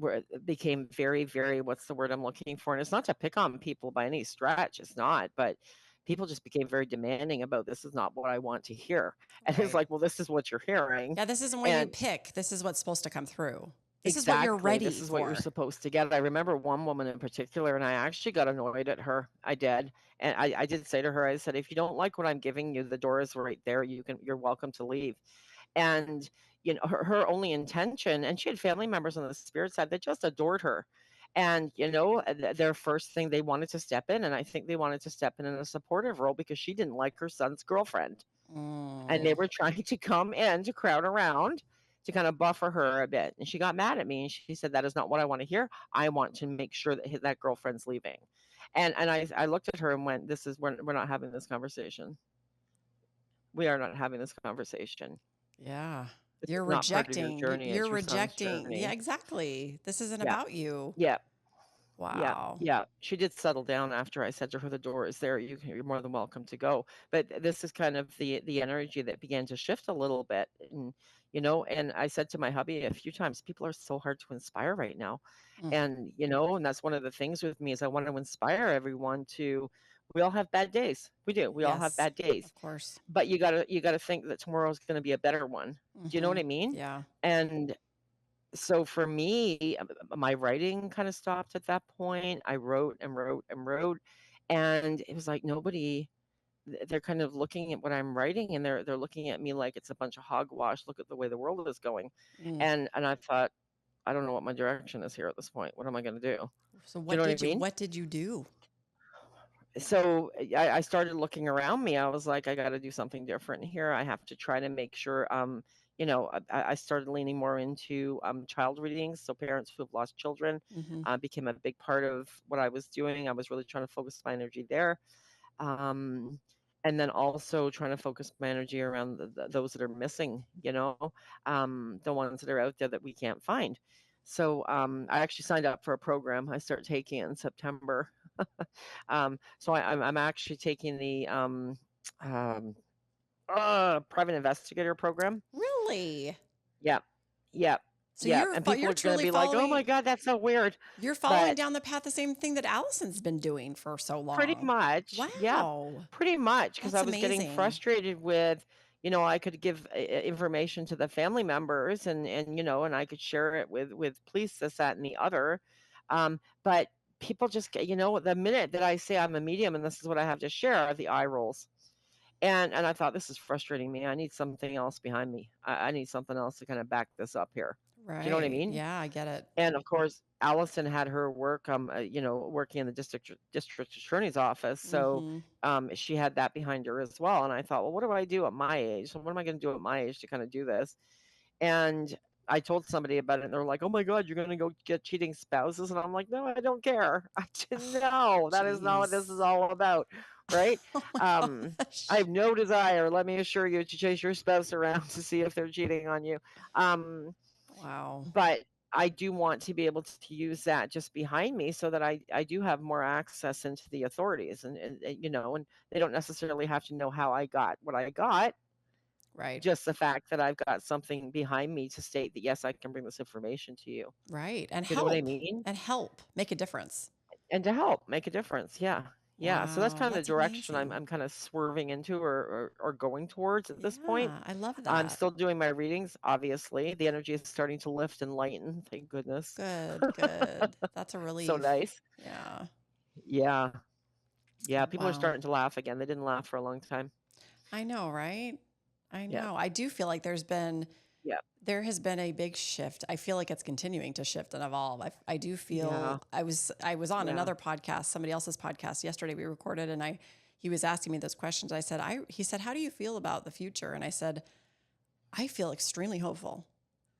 became very, very, what's the word I'm looking for? And it's not to pick on people by any stretch, it's not, but people just became very demanding about, this is not what I want to hear. And it's Right. like, well, this is what you're hearing. Yeah. This isn't what you And pick. This is what's supposed to come through. This is what you're exactly, this ready is what you're for. supposed to get. I remember one woman in particular, and I actually got annoyed at her. I did. And I did say to her, I said, if you don't like what I'm giving you, the door is right there. You're welcome to leave. And her only intention, and she had family members on the spirit side that just adored her. And their first thing, they wanted to step in, and I think they wanted to step in a supportive role because she didn't like her son's girlfriend, and they Mm. were trying to come in to crowd around to kind of buffer her a bit. And she got mad at me, and she said, that is not what I want to hear. I want to make sure that that girlfriend's leaving. And I looked at her and went, this is we're not having this conversation. We are not having this conversation. Yeah. This is You're not part of your rejecting. journey, You're it's your son's rejecting. Yeah, journey. exactly. This isn't Yeah. about you. Yeah. Yeah, Wow. yeah. She did settle down after I said to her, "The door is there. You're more than welcome to go." But this is kind of the energy that began to shift a little bit, and and I said to my hubby a few times, "People are so hard to inspire right now," Mm. and that's one of the things with me is I want to inspire everyone to. We all have bad days. We do. We all have Yes, bad days, of course. but you gotta think that tomorrow's going to be a better one. Do you know what Hmm. I mean? Yeah. And so for me, my writing kind of stopped at that point. I wrote and wrote and wrote, and it was like nobody. They're kind of looking at what I'm writing, and they're looking at me like it's a bunch of hogwash. Look at the way the world is going, Mm. and I thought, I don't know what my direction is here at this point. What am I going to do? So Do you know what I mean? what did you do? So I started looking around me. I was like, I got to do something different here. I have to try to make sure. I started leaning more into child readings. So parents who have lost children Hmm. became a big part of what I was doing. I was really trying to focus my energy there. Um, and then also trying to focus my energy around those that are missing, the ones that are out there that we can't find. So I actually signed up for a program I start taking it in September. So I'm actually taking the um, private investigator program. Really? Yep, yep, So yep. And people you're are going to truly be like, "Oh my following God, that's so weird," you're following but down the path the same thing that Allison's been doing for so pretty long. much, yeah, Wow. pretty much, because That's I was getting amazing. frustrated with, I could give information to the family members, and I could share it with police, this, that, and the other, but people just get, the minute that I say I'm a medium and this is what I have to share, the eye rolls. And I thought, "This is frustrating me. I need something else behind me. I need something else to kinda back this up here." Do you know what I Right. mean? Yeah, I get it. And, of course, Allison had her work, working in the district attorney's office, so, Hmm. she had that behind her as well, and I thought, "Well, what do I do at my age? What am I gonna do at my age to kinda do this?" And I told somebody about it, and they're like, "Oh my god, you're gonna go get cheating spouses?" And I'm like, "No, I don't care. I didn't know. That is not what this is Jeez. all about, right?" Oh my I gosh. have no desire, let me assure you, to chase your spouse around to see if they're cheating on you. Um, Wow. but I do want to be able to use that just behind me so that I do have more access into the authorities, and they don't necessarily have to know how I got what I got, Right. just the fact that I've got something behind me to state that, yes, I can bring this information to you. Right. And Do you know what I help. mean? And help. Make a difference. And to help make a difference. Yeah. Yeah. So that's Wow. kind of the That's direction I'm amazing. I'm kind of swerving into or going towards at this point. Yeah, I love I'm that. still doing my readings, obviously. The energy is starting to lift and lighten, thank goodness. Good, good. That's a So relief. nice. Yeah. Yeah. Yeah. People are Wow. starting to laugh again. They didn't laugh for a long time. I know, right? I Yeah. know. I do feel like Yeah. there has been a big shift. I feel like it's continuing to shift and evolve. I do Yeah. feel I was on Yeah. another podcast, somebody else's podcast yesterday we recorded, and he was asking me those questions. I said, he said, "How do you feel about the future?" And I said, "I feel extremely hopeful.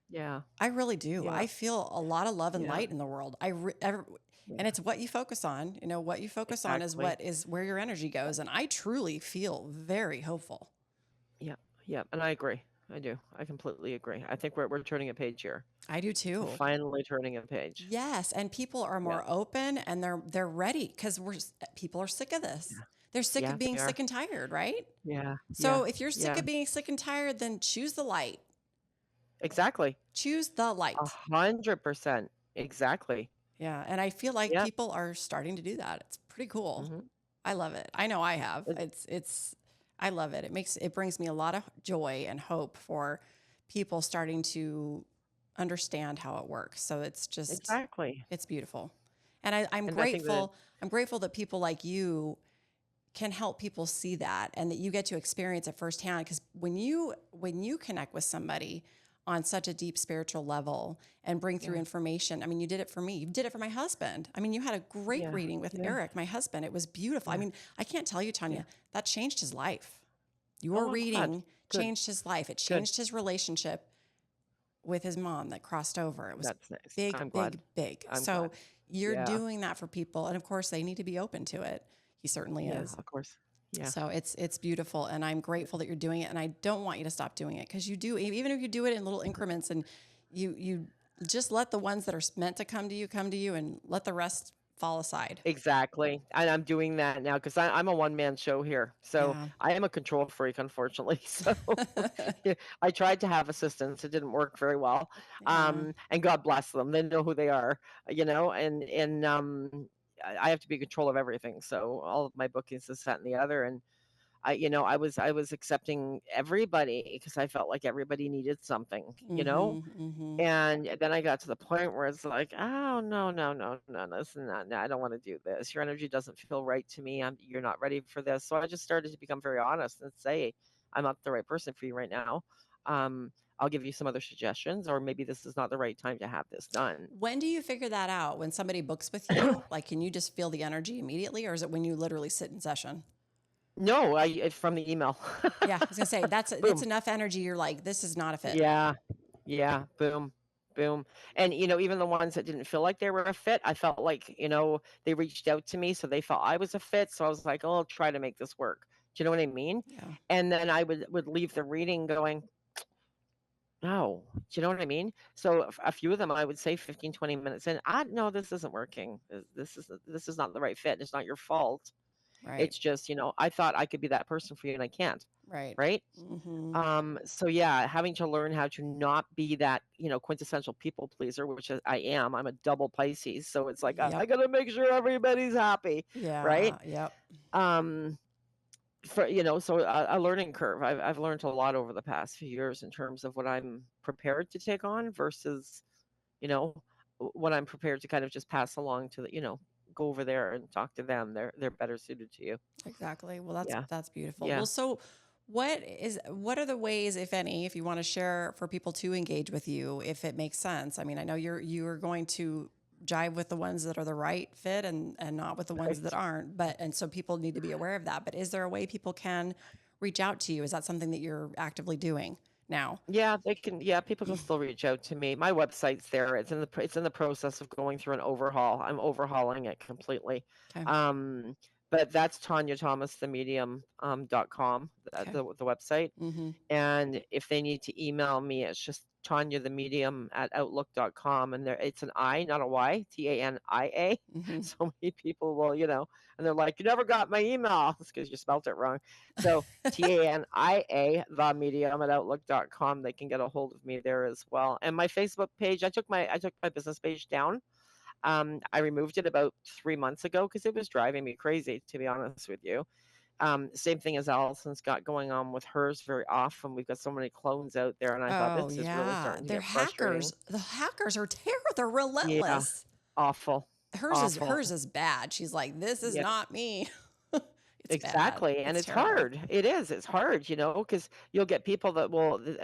Yeah. I really do. Yeah. I feel a lot of love and Yeah. light in the world. And Yeah. it's what you focus on. You know, what you focus on Exactly. is where your energy goes. And I truly feel very hopeful. Yeah. Yeah. And I agree. I do. I completely agree. I think we're turning a page here. I do We're too. finally turning a page. Yes, and people are Yeah. more open and they're ready because people are sick of this. Yeah. They're sick Yeah, of being they sick are. and tired, right? Yeah. Yeah. So if you're sick Yeah. of being sick and tired, then choose the light. Exactly. Choose the light. 100%. Exactly. Yeah, and I feel like Yeah. people are starting to do that. It's pretty cool. Mhm. I love it. I know I have. It It's I love it. It brings me a lot of joy and hope for people starting to understand how it works. So exactly. it's beautiful. And And I think that I'm grateful that people like you can help people see that and that you get to experience it firsthand because when you connect with somebody on such a deep spiritual level and bring through yeah. information. I mean, you did it for me. You did it for my husband. I mean, you had a great Yeah. reading with Yeah. Eric, my husband. It was beautiful. I Yeah. mean, I can't tell you, Yeah. Tanya, that changed his life. Oh, Your I'm glad. reading Good. changed his life. It Good. changed his relationship with his mom that crossed over. It was That's nice. big, I'm glad. big, big. I'm So glad. you're Yeah. doing that for people. And of course, they need to be open to it. He certainly Yeah, is. of course. Yeah. So it's beautiful, and I'm grateful that you're doing it. And I don't want you to stop doing it, because you do, even if you do it in little increments, and you just let the ones that are meant to come to you, and let the rest fall aside. Exactly, and I'm doing that now because I'm a one-man show here, so Yeah. I am a control freak, unfortunately, so yeah, I tried to have assistants, it didn't work very well, Yeah. and God bless them, they know who they are, I have to be in control of everything, so all of my bookings, this, that, and the other, and I was accepting everybody because I felt like everybody needed something, Mm-hmm. Mm-hmm. and then I got to the point where it's like, "Oh, no, no, no, no, this is not no, I don't wanna do this. Your energy doesn't feel right to me. You're not ready for this." So I just started to become very honest and say, "I'm not the right person for you right now. Um, I'll give you some other suggestions, or maybe this is not the right time to have this done." When do you figure that out? When somebody books with you? Like, can you just feel the energy immediately, or is it when you literally sit in session? No, it's from the email. Yeah, I was gonna say that's Boom. enough energy. You're like, this is not a fit. Yeah. Yeah, boom, boom. And, even the ones that didn't feel like they were a fit, I felt like, they reached out to me, so they felt I was a fit. So I was like, "Oh, I'll try to make this work." Do you know what I mean? Yeah. And then I would leave the reading going, "No." Do you know what I mean? So a few of them, I would say 15, 20 minutes in, no, this isn't working. This is not the right fit. It's not your fault. Right. It's just, I thought I could be that person for you and I can't." Right. Right? Mm-hmm. So yeah, having to learn how to not be that, quintessential people pleaser, which I am. I'm a double Pisces, so it's like I Yep. gotta make sure everybody's happy, right? Yeah. Yep. Um, so a learning curve. I've learned a lot over the past few years in terms of what I'm prepared to take on versus, you know, what I'm prepared to kind of just pass along to go over there and talk to them. They're better suited to you. Exactly. Well, Yeah, that's beautiful. yeah. Well, so what are the ways, if any, if you want to share, for people to engage with you, if it makes sense? I mean, I know you're going to jive with the ones that are the right fit, and not with the ones that Right. aren't. But and so people need to be aware of that. But is there a way people can reach out to you? Is that something that you're actively doing now? Yeah, they can. Yeah, people can still reach out to me. My website's there. It's in the process of going through an overhaul. I'm overhauling it completely. Okay. Um, but that's Tania Thomas the Medium .com, Okay. the website. Mm-hmm. And if they need to email me, it's just Tanya the Medium at outlook.com. And it's an I, not a Y, Tania. Mm-hmm. So many people will, and they're like, "You never got my email." It's because you spelt it wrong. So Tania, the Medium at outlook.com. They can get a hold of me there as well. And my Facebook page, I took my business page down. I removed it about 3 months ago because it was driving me crazy, to be honest with you. Same thing as Allison's got going on with hers very often. We've got so many clones out there, and I thought Oh this is really yeah, starting to they're get frustrating. hackers. The hackers are terrible. They're Yeah, relentless. awful, Hers awful. is bad. She's like, this is Yeah, not me. It's bad. exactly. And It's it's terrible. hard. It is. It's hard, because you'll get people that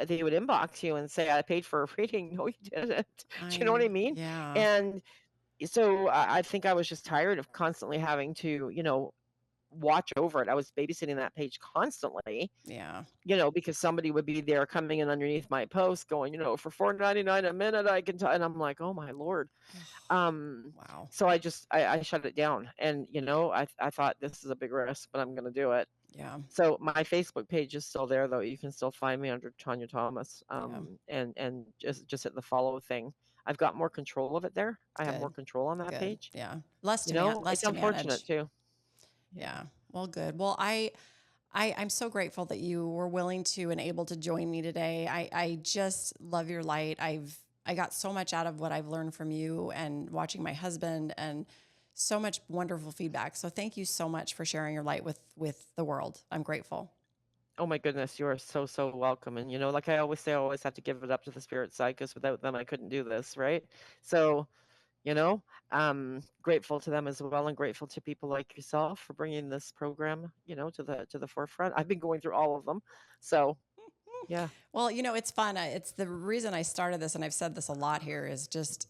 they would inbox you and say, "I paid for a reading." No, you didn't. Do you know what I mean? Yeah, And so I think I was just tired of constantly having to, watch over it. I was babysitting that page constantly, yeah. because somebody would be there coming in underneath my post going, "For 4.99 a minute, I can tell," and I'm like, "Oh my Lord." Um, Wow. so I shut it down, and, I thought this is a big risk, but I'm gonna do it. Yeah, So my Facebook page is still there though. You can still find me under Tanya Thomas, yeah. and just hit the follow thing. I've got more control of it there. I have more Good, control on that good. page. Yeah, less It's to unfortunate manage. too. Yeah. Yeah. Well, good. Well, I'm so grateful that you were willing to and able to join me today. I just love your light. I got so much out of what I've learned from you and watching my husband, and so much wonderful feedback. So thank you so much for sharing your light with the world. I'm grateful. Oh my goodness, you are so, so welcome. And like I always say, I always have to give it up to the spirit side because without them, I couldn't do this, right? So, you know, grateful to them as well, and grateful to people like yourself for bringing this program, to the forefront. I've been going through all of them, so yeah, Well, it's fun. It's the reason I started this, and I've said this a lot here, is just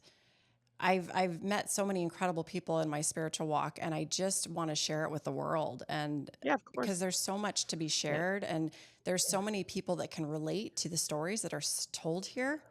I've met so many incredible people in my spiritual walk, and I just want to share it with the world. And yeah, of because course, there's so much to be yeah, shared, and there's yeah, so many people that can relate to the stories that are told here.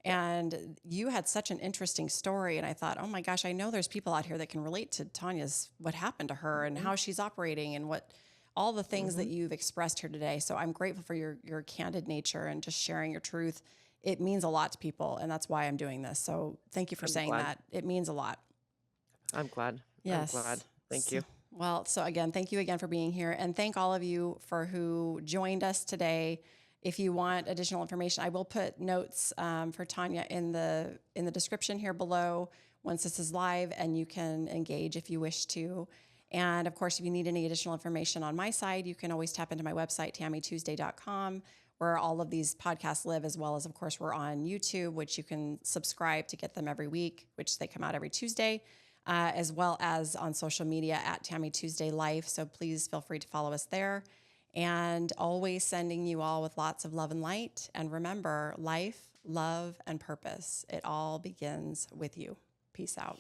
And you had such an interesting story, and I thought, oh my gosh, I know there's people out here that can relate to Tanya's, what happened to her and mhm, how she's operating, and what all the things that Mhm. you've expressed here today. So I'm grateful for your candid nature and just sharing your truth. It means a lot to people, and that's why I'm doing this. So thank you for I'm saying glad. that. It means a lot. I'm glad. I'm glad. Yes. Thank you. Well, so again, thank you again for being here, and thank all of you for who joined us today. If you want additional information, I will put notes for Tania in the description here below once this is live, and you can engage if you wish to. And of course, if you need any additional information on my side, you can always tap into my website, tammytuesday.com, where all of these podcasts live, as well as, of course, we're on YouTube, which you can subscribe to get them every week, which they come out every Tuesday. As well as on social media at Tammy Tuesday Life. So please feel free to follow us there. And always sending you all with lots of love and light. And remember, life, love, and purpose, it all begins with you. Peace out.